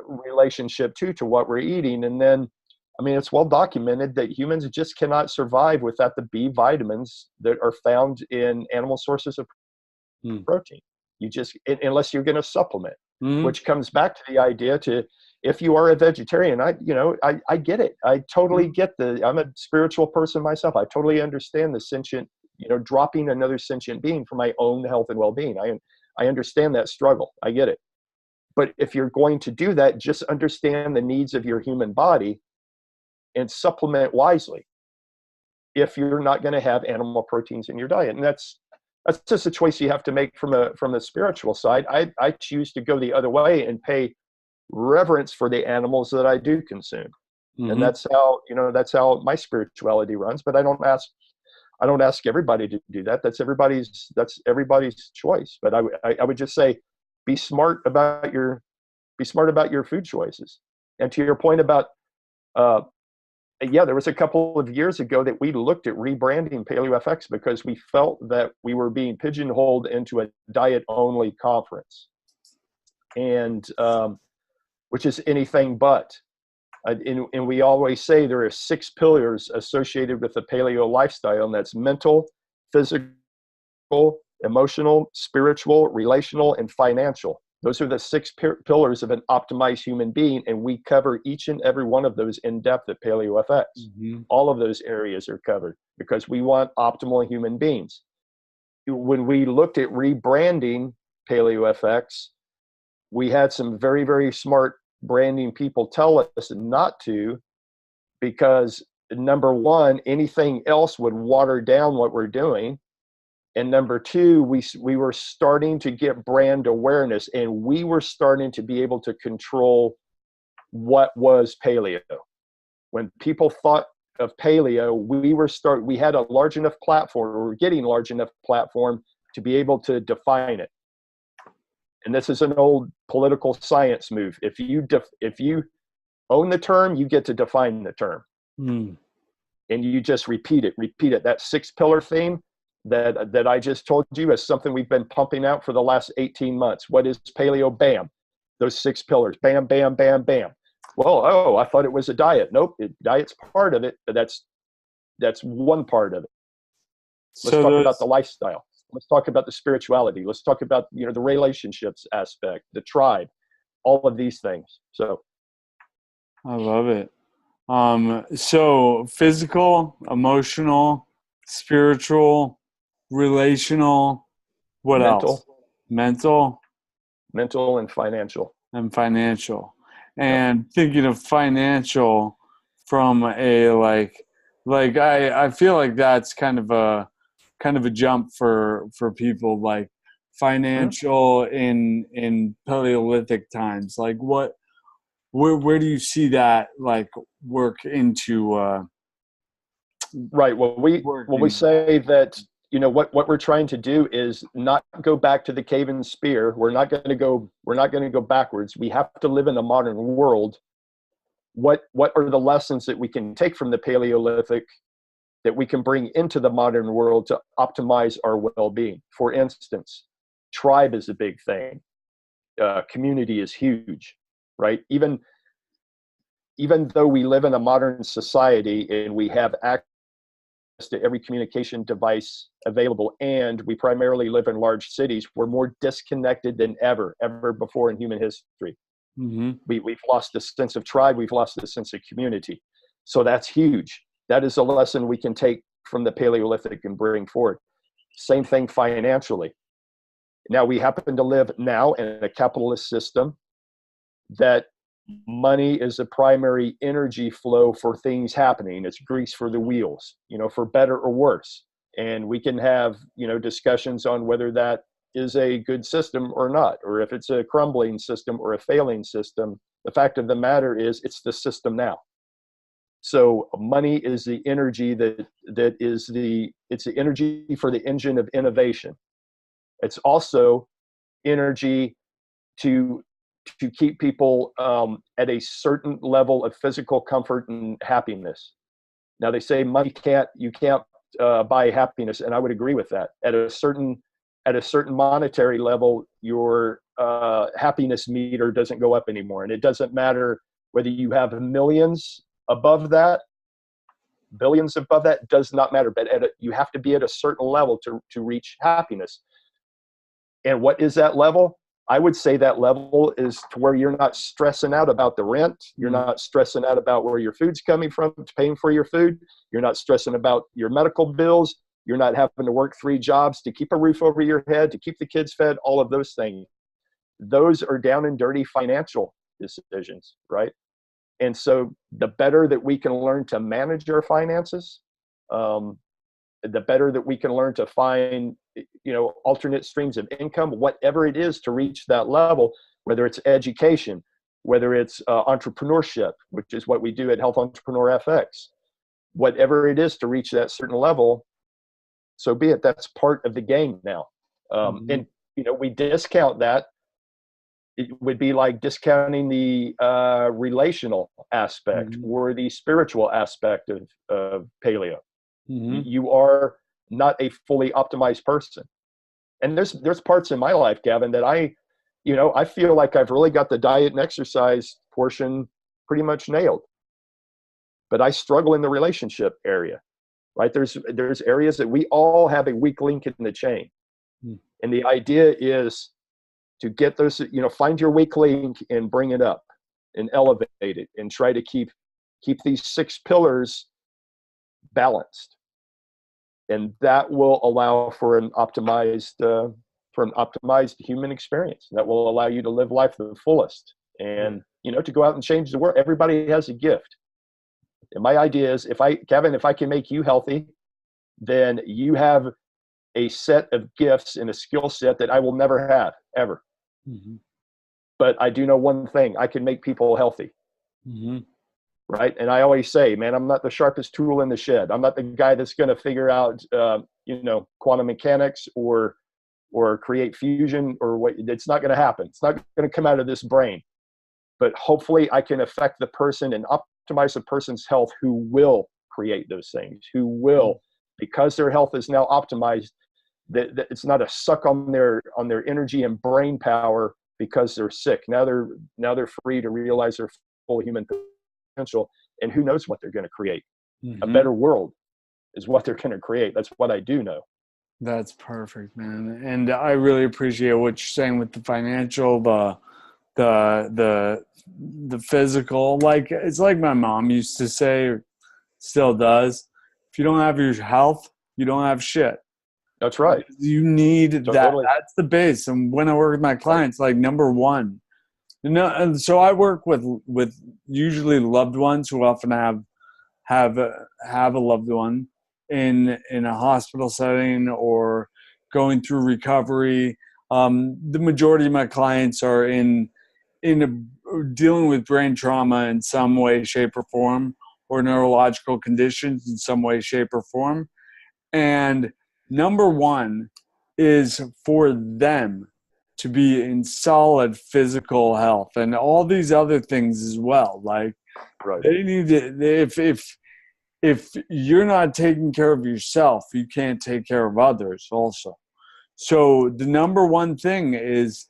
relationship to what we're eating. And then, I mean, it's well documented that humans just cannot survive without the B vitamins that are found in animal sources of protein. You just, unless you're going to supplement, which comes back to the idea if you are a vegetarian, I get it. I totally get I'm a spiritual person myself. I totally understand the sentient, dropping another sentient being for my own health and well-being. I understand that struggle. I get it. But if you're going to do that, just understand the needs of your human body and supplement wisely if you're not going to have animal proteins in your diet. And that's just a choice you have to make from the spiritual side. I choose to go the other way and pay reverence for the animals that I do consume. And that's how my spirituality runs. But I don't ask everybody to do that. That's everybody's choice. But I would just say, be smart about your food choices. And to your point about there was a couple of years ago that we looked at rebranding PaleoFX because we felt that we were being pigeonholed into a diet-only conference, and which is anything but. And we always say there are 6 pillars associated with the paleo lifestyle, and that's mental, physical, emotional, spiritual, relational, and financial. Those are the 6 pillars of an optimized human being, and we cover each and every one of those in depth at PaleoFX. All of those areas are covered because we want optimal human beings. When we looked at rebranding PaleoFX, we had some very, very smart branding people tell us not to, because number one, anything else would water down what we're doing. And number two, we were starting to get brand awareness, and we were starting to be able to control what was paleo. When people thought of paleo, we had a large enough platform, or we're getting large enough platform to be able to define it. And this is an old political science move. If you own the term, you get to define the term. And you just repeat it. That 6-pillar theme that I just told you is something we've been pumping out for the last 18 months. What is paleo? Bam. Those 6 pillars. Bam, bam, bam, bam. Well, oh, I thought it was a diet. Nope, diet's part of it, but that's one part of it. Let's So talk about the those, lifestyle. Let's talk about the spirituality. Let's talk about, the relationships aspect, the tribe, all of these things. So I love it. So physical, emotional, spiritual, relational, what mental, else? Mental mental and financial. and financial. Yep. And thinking of financial from a like I feel like that's kind of a jump for people, like Mhm. financial in Paleolithic times. Like where do you see that like work into Right. Well, we working? say that, what we're trying to do is not go back to the cave and spear. We're not going to go backwards. We have to live in the modern world. What are the lessons that we can take from the Paleolithic that we can bring into the modern world to optimize our well-being? For instance, tribe is a big thing. Community is huge, right? Even though we live in a modern society and we have access to every communication device available, and we primarily live in large cities, we're more disconnected than ever before in human history. Mm-hmm. We've lost the sense of tribe. We've lost the sense of community. So that's huge. That is a lesson we can take from the Paleolithic and bring forward. Same thing financially. Now, we happen to live now in a capitalist system that money is a primary energy flow for things happening. It's grease for the wheels, for better or worse. And we can have, discussions on whether that is a good system or not, or if it's a crumbling system or a failing system. The fact of the matter is it's the system now. So money is the energy it's the energy for the engine of innovation. It's also energy to keep people at a certain level of physical comfort and happiness. Now, they say you can't buy happiness, and I would agree with that. At a certain monetary level, your happiness meter doesn't go up anymore, and it doesn't matter whether you have millions above that, billions above that. Does not matter. But you have to be at a certain level to reach happiness. And what is that level? I would say that level is to where you're not stressing out about the rent. You're not stressing out about where your food's coming from, paying for your food. You're not stressing about your medical bills. You're not having to work 3 jobs to keep a roof over your head, to keep the kids fed, all of those things. Those are down and dirty financial decisions, right? And so the better that we can learn to manage our finances, the better that we can learn to find, alternate streams of income, whatever it is to reach that level, whether it's education, whether it's entrepreneurship, which is what we do at Health Entrepreneur FX, whatever it is to reach that certain level, so be it. That's part of the game now. Mm-hmm. And, we discount that. It would be like discounting the relational aspect Mm-hmm. or the spiritual aspect of paleo. Mm-hmm. You are not a fully optimized person. And there's parts in my life, Gavin, that I feel like I've really got the diet and exercise portion pretty much nailed. But I struggle in the relationship area, right? There's areas that we all have a weak link in the chain. Mm-hmm. And the idea is to get those, find your weak link and bring it up and elevate it and try to keep these 6 pillars balanced. And that will allow for an optimized human experience. That will allow you to live life to the fullest, and to go out and change the world. Everybody has a gift, and my idea is, Kevin, if I can make you healthy, then you have a set of gifts and a skill set that I will never have ever. Mm-hmm. But I do know one thing: I can make people healthy. Mm-hmm. Right. And I always say, man, I'm not the sharpest tool in the shed. I'm not the guy that's going to figure out, quantum mechanics or create fusion or what. It's not going to happen. It's not going to come out of this brain. But hopefully I can affect the person and optimize the person's health who will create those things, who will, because their health is now optimized, that it's not a suck on their energy and brain power because they're sick. Now they're free to realize their full human potential, and who knows what they're going to create. A Mm-hmm. better world is what they're going to create. That's what I do know. That's perfect, man. And I really appreciate what you're saying with the financial, the the physical. Like, it's like my mom used to say, or still does, if you don't have your health, you don't have shit. That's right. You need that. Totally. That's the base. And when I work with my Right. clients, like, number one, and so I work with usually loved ones who often have have a loved one in a hospital setting or going through recovery. The majority of my clients are dealing with brain trauma in some way, shape, or form, or neurological conditions in some way, shape, or form. And number one is for them to be in solid physical health and all these other things as well. Like, Right. they need to, if you're not taking care of yourself, you can't take care of others also. So the number one thing is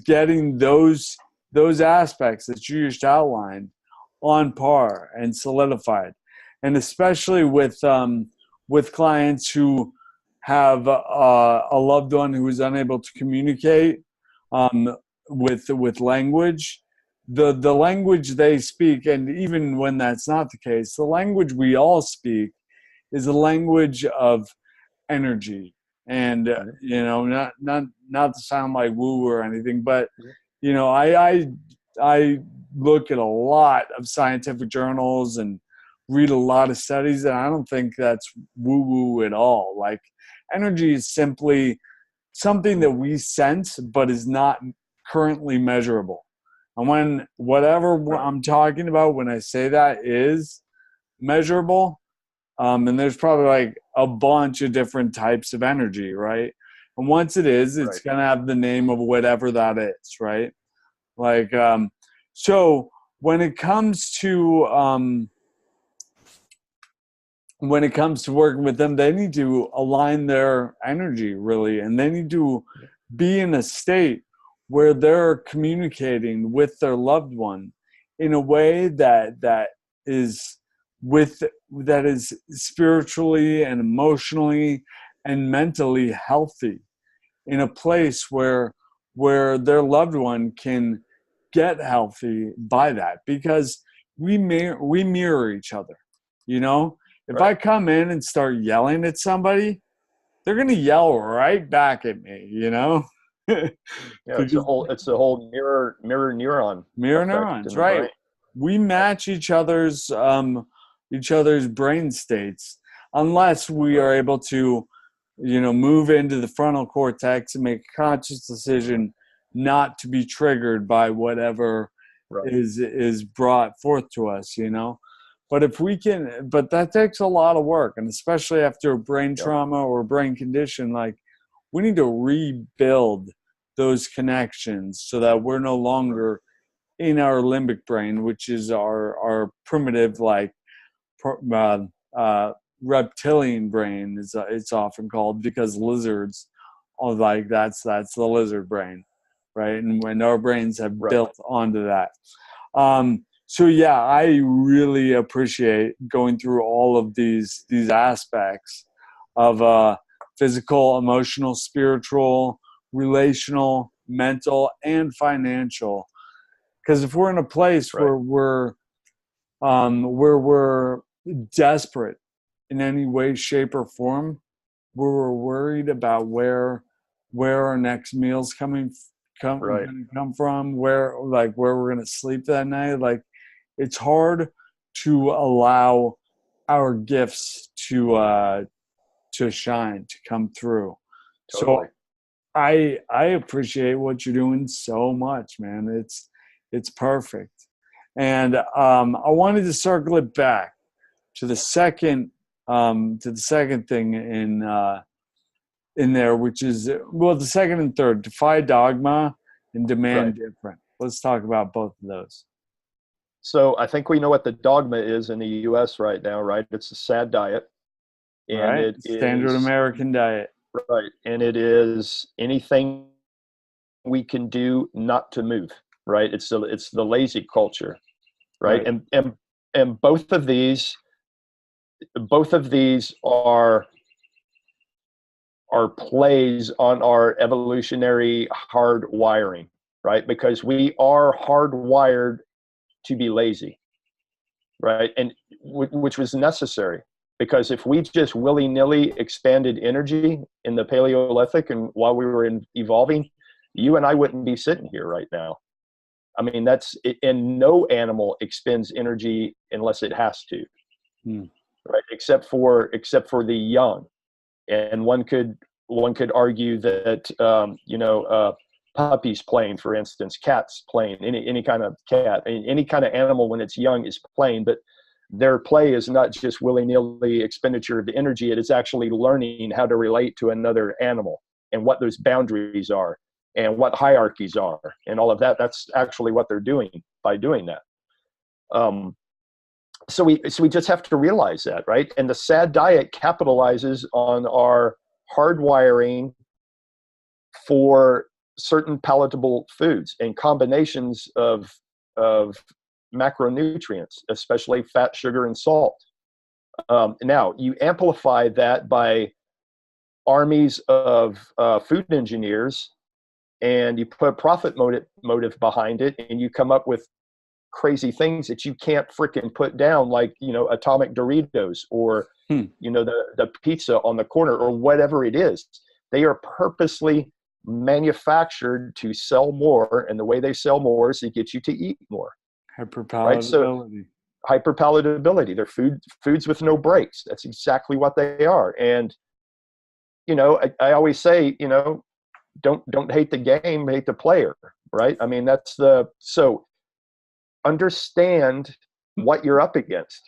getting those aspects that you just outlined on par and solidified. And especially with clients who have a loved one who is unable to communicate with language, the language they speak, and even when that's not the case, the language we all speak is a language of energy. And not to sound like woo or anything, but I look at a lot of scientific journals and read a lot of studies, and I don't think that's woo woo at all. Like, energy is simply something that we sense but is not currently measurable. And when whatever I'm talking about when I say that is measurable, and there's probably like a bunch of different types of energy, right? And once it is, it's going to have the name of whatever that is, right? Like, so when it comes to working with them, they need to align their energy really, and they need to be in a state where they're communicating with their loved one in a way that is spiritually and emotionally and mentally healthy, in a place where their loved one can get healthy by that, because we mirror each other. If I come in and start yelling at somebody, they're going to yell right back at me, Yeah, it's the whole mirror neuron effect neurons, in the right? brain. We match each other's brain states, unless we are able to, move into the frontal cortex and make a conscious decision not to be triggered by whatever is brought forth to us, But if we can, but that takes a lot of work, and especially after a brain trauma or brain condition, like, we need to rebuild those connections so that we're no longer in our limbic brain, which is our primitive, like, reptilian brain, is it's often called, because lizards are like, that's the lizard brain, right? And when our brains have built onto that. So yeah, I really appreciate going through all of these aspects of physical, emotional, spiritual, relational, mental, and financial. Because if we're in a place where we're desperate in any way, shape, or form, where we're worried about where our next meal's gonna come from, where we're gonna sleep that night, like, it's hard to allow our gifts to shine, to come through. Totally. So I appreciate what you're doing so much, man. It's perfect. And I wanted to circle it back to the second thing in there, which is, well, the second and third: defy dogma and demand different. Let's talk about both of those. So I think we know what the dogma is in the U.S. right now, right? It's a SAD diet, and it is standard American diet, right? And it is anything we can do not to move, right? It's the lazy culture. right? Right. And both of these are plays on our evolutionary hardwiring, right? Because we are hardwired to be lazy, right? And which was necessary, because if we just willy-nilly expanded energy in the Paleolithic and while we were evolving, you and I wouldn't be sitting here right now. I mean, that's it, and no animal expends energy unless it has to, right? Except for the young. And one could argue that puppies playing, for instance, cats playing, any kind of cat, any kind of animal when it's young is playing, but their play is not just willy-nilly expenditure of the energy. It is actually learning how to relate to another animal and what those boundaries are and what hierarchies are and all of that. That's actually what they're doing by doing that. So we just have to realize that, right? And the sad diet capitalizes on our hardwiring for certain palatable foods and combinations of macronutrients, especially fat, sugar, and salt. Now, you amplify that by armies of food engineers, and you put a profit motive behind it, and you come up with crazy things that you can't freaking put down, like, atomic Doritos or, the pizza on the corner or whatever it is. They are purposely manufactured to sell more. And the way they sell more is to get you to eat more. Hyperpalatability. Right? So hyperpalatability. They're foods with no breaks. That's exactly what they are. And, I always say, don't hate the game, hate the player. Right? I mean, so understand what you're up against.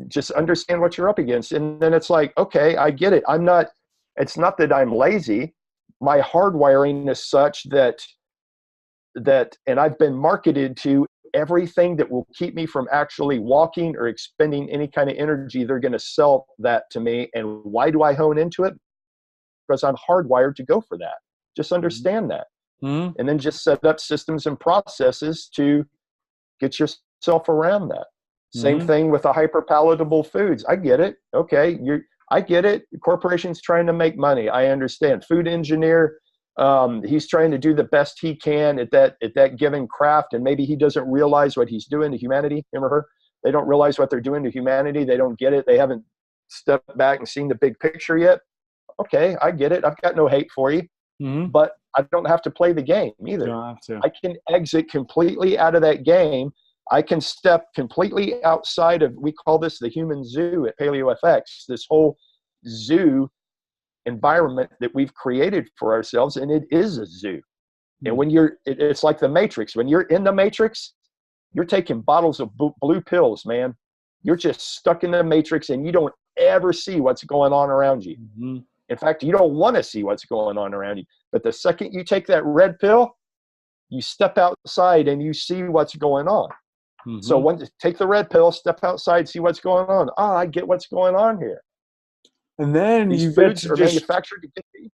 Just understand what you're up against. And then it's like, okay, I get it. It's not that I'm lazy. My hardwiring is such that, and I've been marketed to everything that will keep me from actually walking or expending any kind of energy. They're going to sell that to me. And why do I hone into it? Because I'm hardwired to go for that. Just understand that. And then just set up systems and processes to get yourself around that. Same thing with the hyperpalatable foods. I get it. Okay, I get it. The corporation's trying to make money. I understand. Food engineer, he's trying to do the best he can at that given craft, and maybe he doesn't realize what he's doing to humanity. Him or her, they don't realize what they're doing to humanity. They don't get it. They haven't stepped back and seen the big picture yet. Okay, I get it. I've got no hate for you, but I don't have to play the game either. You don't have to. I can exit completely out of that game. I can step completely outside of, we call this the human zoo at PaleoFX, this whole zoo environment that we've created for ourselves, and it is a zoo. And when it's like the Matrix. When you're in the Matrix, you're taking bottles of blue pills, man. You're just stuck in the Matrix, and you don't ever see what's going on around you. In fact, you don't want to see what's going on around you. But the second you take that red pill, you step outside and you see what's going on. So take the red pill, step outside, see what's going on. I get what's going on here. And then These foods are manufactured to get to eat.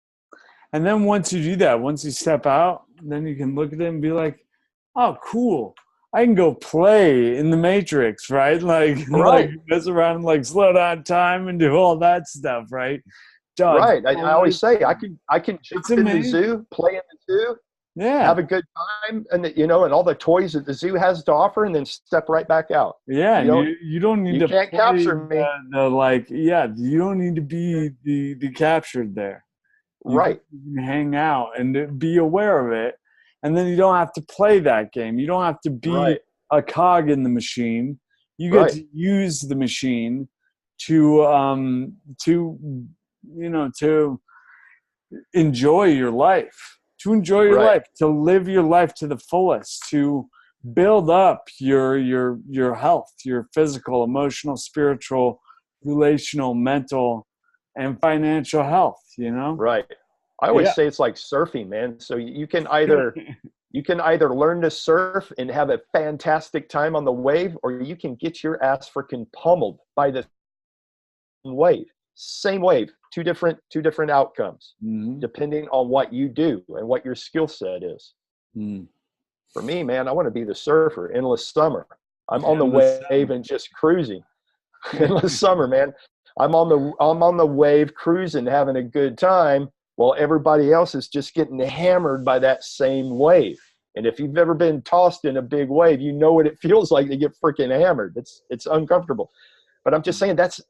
And then once you do that, once you step out, then you can look at it and be like, oh, cool. I can go play in the Matrix, right? Like mess around, like slow down time and do all that stuff, right? Right. I always say I can jump in the zoo, play in the zoo, have a good time, and and all the toys that the zoo has to offer, and then step right back out. Yeah, you don't need to. You can't capture me. You don't need to be the captured there. You can hang out and be aware of it, and then you don't have to play that game. You don't have to be a cog in the machine. You get to use the machine to enjoy your life, to live your life to the fullest, to build up your health, your physical, emotional, spiritual, relational, mental, and financial health, Right. I always say it's like surfing, man. So you can either learn to surf and have a fantastic time on the wave, or you can get your ass freaking pummeled by the wave. Same wave, two different outcomes, depending on what you do and what your skill set is. For me, man, I want to be the surfer, endless summer. I'm on the Endless wave and just cruising. Endless summer, man. I'm on the wave cruising, having a good time, while everybody else is just getting hammered by that same wave. And if you've ever been tossed in a big wave, you know what it feels like to get freaking hammered. It's uncomfortable. But I'm just saying that's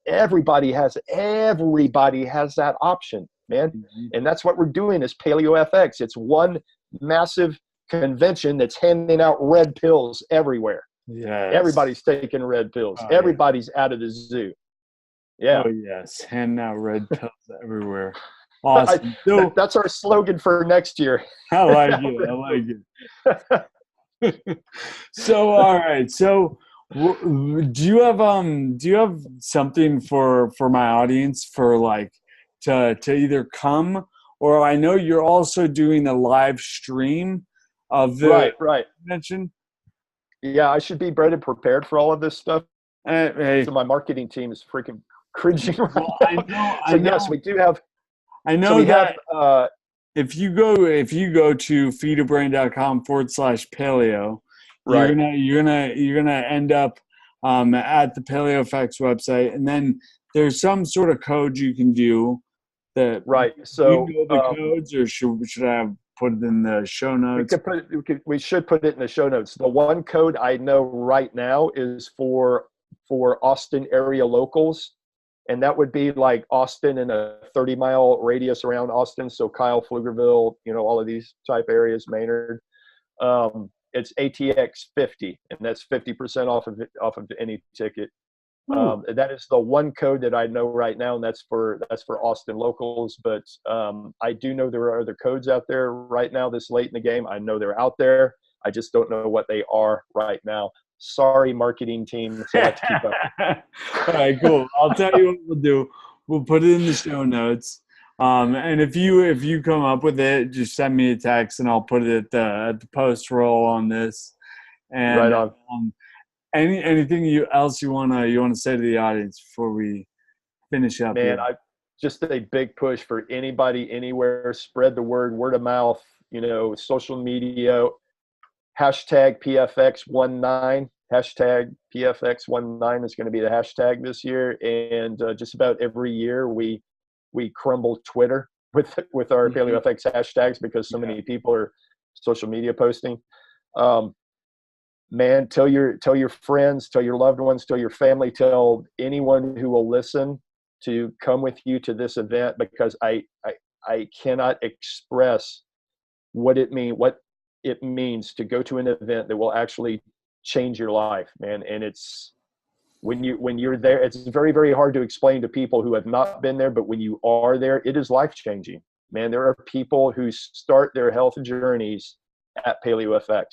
everybody has that option, man. Mhm. And that's what we're doing is Paleo FX. It's one massive convention that's handing out red pills everywhere. Yes. Everybody's taking red pills. Oh yeah. Everybody's out of the zoo. Oh Yeah. yes. Handing out red pills everywhere. Awesome. That's our slogan for next year. I like it. I like it. So all right. So do you have something for my audience for like to either come, or I know you're also doing a live stream of the Right. convention. Yeah, I should be better prepared for all of this stuff. Hey, So my marketing team is freaking cringing right well, now. So yes, we do have. I So know we have. that if you go to feedabrain.com/paleo, Right. you're gonna end up at the PaleoFX website, and then there's some sort of code you can do that. Right. Do you So know the codes, or should I have put it in the show notes? we should put it in the show notes. The one code I know right now is for Austin area locals, and that would be like Austin and a 30-mile radius around Austin. So Kyle, Pflugerville, all of these type areas, Maynard. It's ATX 50, and that's 50% off of any ticket. That is the one code that I know right now, and that's for Austin locals. But I do know there are other codes out there right now this late in the game. I know they're out there. I just don't know what they are right now. Sorry, marketing team. It's a lot to keep up. All right, cool. I'll tell you what we'll do. We'll put it in the show notes. And if you come up with it, just send me a text, and I'll put it at the post roll on this. Right And on. anything else you wanna say to the audience before we finish up Man, here? I just a big push for anybody anywhere. Spread the word of mouth. Social media. Hashtag PFX19. Hashtag PFX19 is going to be the hashtag this year, and just about every year we crumble Twitter with our Mhm. PaleoFX hashtags because so Yeah. many people are social media posting. Man, tell your friends, tell your loved ones, tell your family, tell anyone who will listen to come with you to this event, because I cannot express what it means to go to an event that will actually change your life, man. And it's when you're there, it's very, very hard to explain to people who have not been there, but when you are there, it is life changing, man. There are people who start their health journeys at PaleoFX,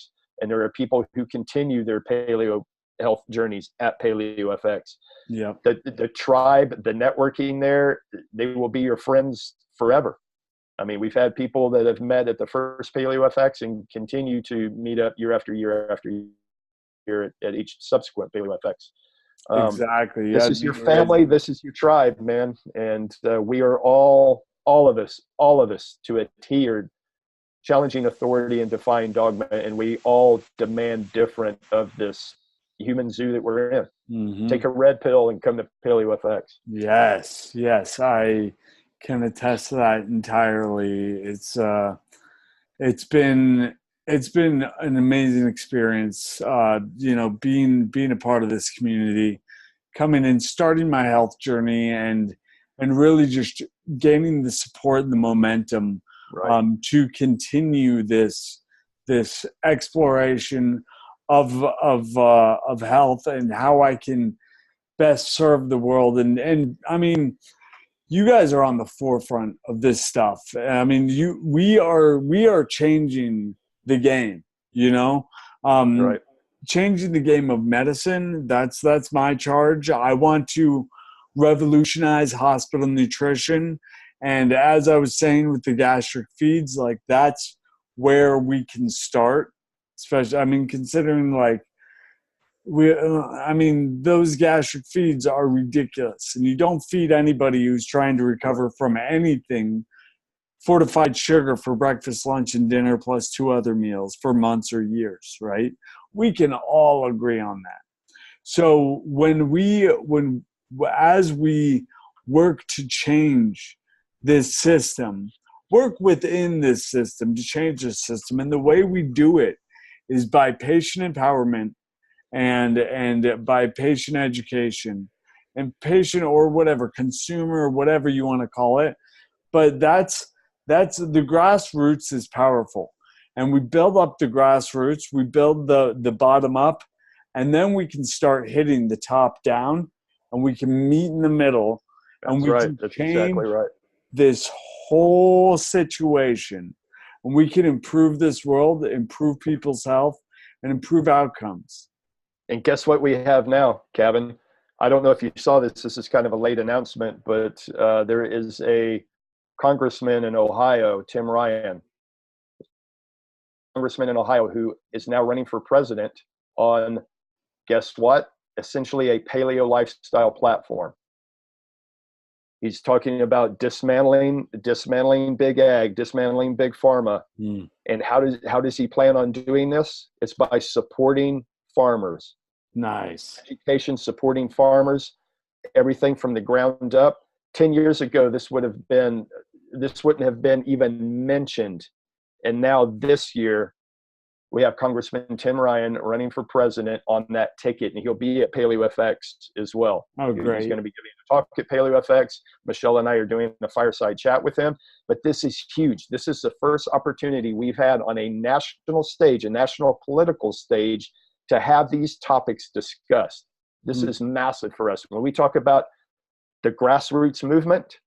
and there are people who continue their paleo health journeys at PaleoFX. Yep. The tribe, the networking there, they will be your friends forever. I mean, we've had people that have met at the first PaleoFX and continue to meet up year after year after year at each subsequent PaleoFX. Exactly. This Yeah. is your family. This is your tribe, man. And we are all of us to adhere, challenging authority and defying dogma. And we all demand different of this human zoo that we're in. Mm-hmm. Take a red pill and come to PaleoFX. Yes, I can attest to that entirely. It's been an amazing experience. Being a part of this community, coming in, starting my health journey, and really just gaining the support and the momentum Right. to continue this exploration of health and how I can best serve the world. And I mean, you guys are on the forefront of this stuff. I mean, we are changing the game, you know, um, Right. changing the game of medicine. That's my charge. I want to revolutionize hospital nutrition. And as I was saying with the gastric feeds, like that's where we can start. Especially, I mean, considering like I mean, those gastric feeds are ridiculous, and you don't feed anybody who's trying to recover from anything fortified sugar for breakfast, lunch, and dinner, plus 2 other meals for months or years, right? We can all agree on that. So as we work to change this system, work within this system to change the system, and the way we do it is by patient empowerment and by patient education and patient or whatever, consumer, whatever you want to call it. But that's the grassroots is powerful. And we build up the grassroots, we build the bottom up, and then we can start hitting the top down, and we can meet in the middle. And we can That's change exactly right. this whole situation. And we can improve this world, improve people's health, and improve outcomes. And guess what we have now, Kevin? I don't know if you saw this. This is kind of a late announcement, but there is a congressman in Ohio, Tim Ryan, congressman in Ohio, who is now running for president on, guess what? Essentially a paleo lifestyle platform. He's talking about dismantling big ag, dismantling big pharma. And how does he plan on doing this? It's by supporting farmers. Nice. Education, supporting farmers, everything from the ground up. 10 years ago, this wouldn't have been even mentioned. And now this year, we have Congressman Tim Ryan running for president on that ticket, and he'll be at PaleoFX as well. Oh, great. He's going to be giving a talk at PaleoFX. Michelle and I are doing a fireside chat with him. But this is huge. This is the first opportunity we've had on a national stage, a national political stage, to have these topics discussed. This is massive for us. When we talk about the grassroots movement,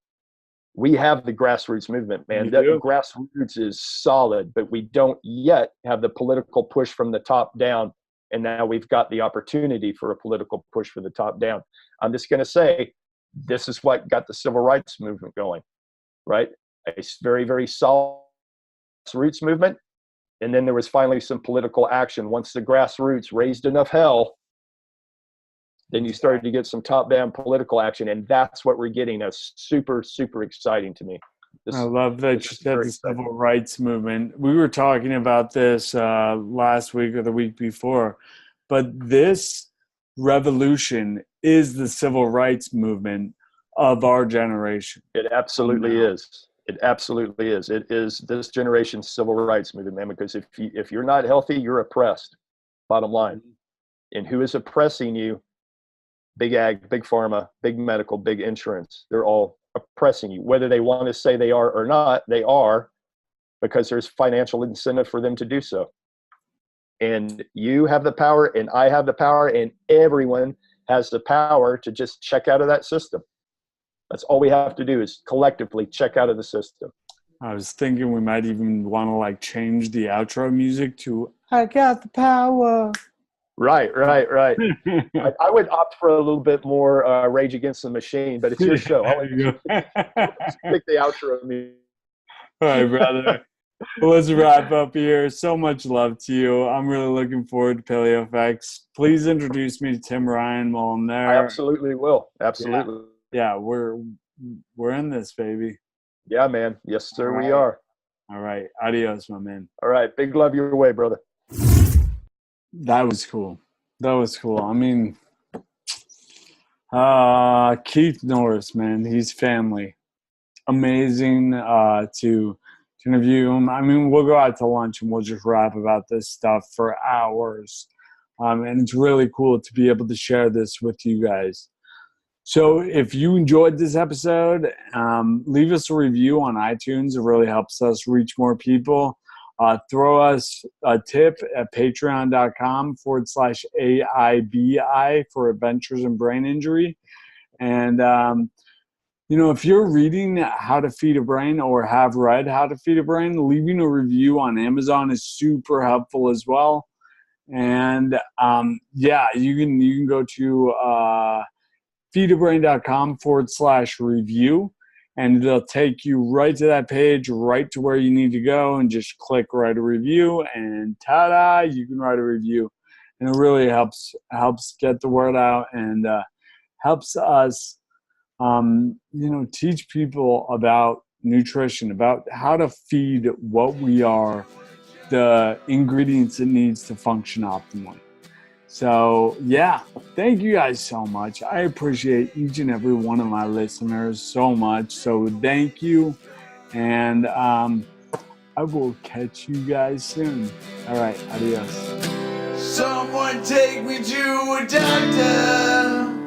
we have the grassroots movement, man. That grassroots is solid, but we don't yet have the political push from the top down. And now we've got the opportunity for a political push for the top down. I'm just going to say, this is what got the civil rights movement going, right? A very, very solid grassroots movement. And then there was finally some political action. Once the grassroots raised enough hell, then you started to get some top-down political action, and that's what we're getting. That's super, super exciting to me. I love that you said the civil rights movement. We were talking about this last week or the week before, but this revolution is the civil rights movement of our generation. It absolutely is. It absolutely is. It is this generation's civil rights movement, man, because if you're not healthy, you're oppressed, bottom line. And who is oppressing you? Big ag, big pharma, big medical, big insurance. They're all oppressing you. Whether they want to say they are or not, they are, because there's financial incentive for them to do so. And you have the power, and I have the power, and everyone has the power to just check out of that system. That's all we have to do is collectively check out of the system. I was thinking we might even want to change the outro music to "I Got the Power." Right. I would opt for a little bit more Rage Against the Machine, but it's your show. I'll let you pick the outro music. All right, brother. Well, let's wrap up here. So much love to you. I'm really looking forward to PaleoFX. Please introduce me to Tim Ryan while I'm there. I absolutely will. Absolutely. Yeah, we're in this, baby. Yeah, man. Yes, sir, we are. All right. Adios, my man. All right. Big love your way, brother. That was cool. I mean, Keith Norris, man, he's family. Amazing to interview him. I mean, we'll go out to lunch and we'll just rap about this stuff for hours. And it's really cool to be able to share this with you guys. So if you enjoyed this episode, leave us a review on iTunes. It really helps us reach more people. Throw us a tip at patreon.com/AIBI for Adventures in Brain Injury. And, if you're reading How to Feed a Brain or have read How to Feed a Brain, leaving a review on Amazon is super helpful as well. And, you can go to feedabrain.com/review. And it'll take you right to that page, right to where you need to go, and just click write a review, and ta-da, you can write a review. And it really helps get the word out and helps us, teach people about nutrition, about how to feed what we are the ingredients it needs to function optimally. So yeah, thank you guys so much. I appreciate each and every one of my listeners so much. So thank you. And I will catch you guys soon. All right, adios. Someone take me to a doctor.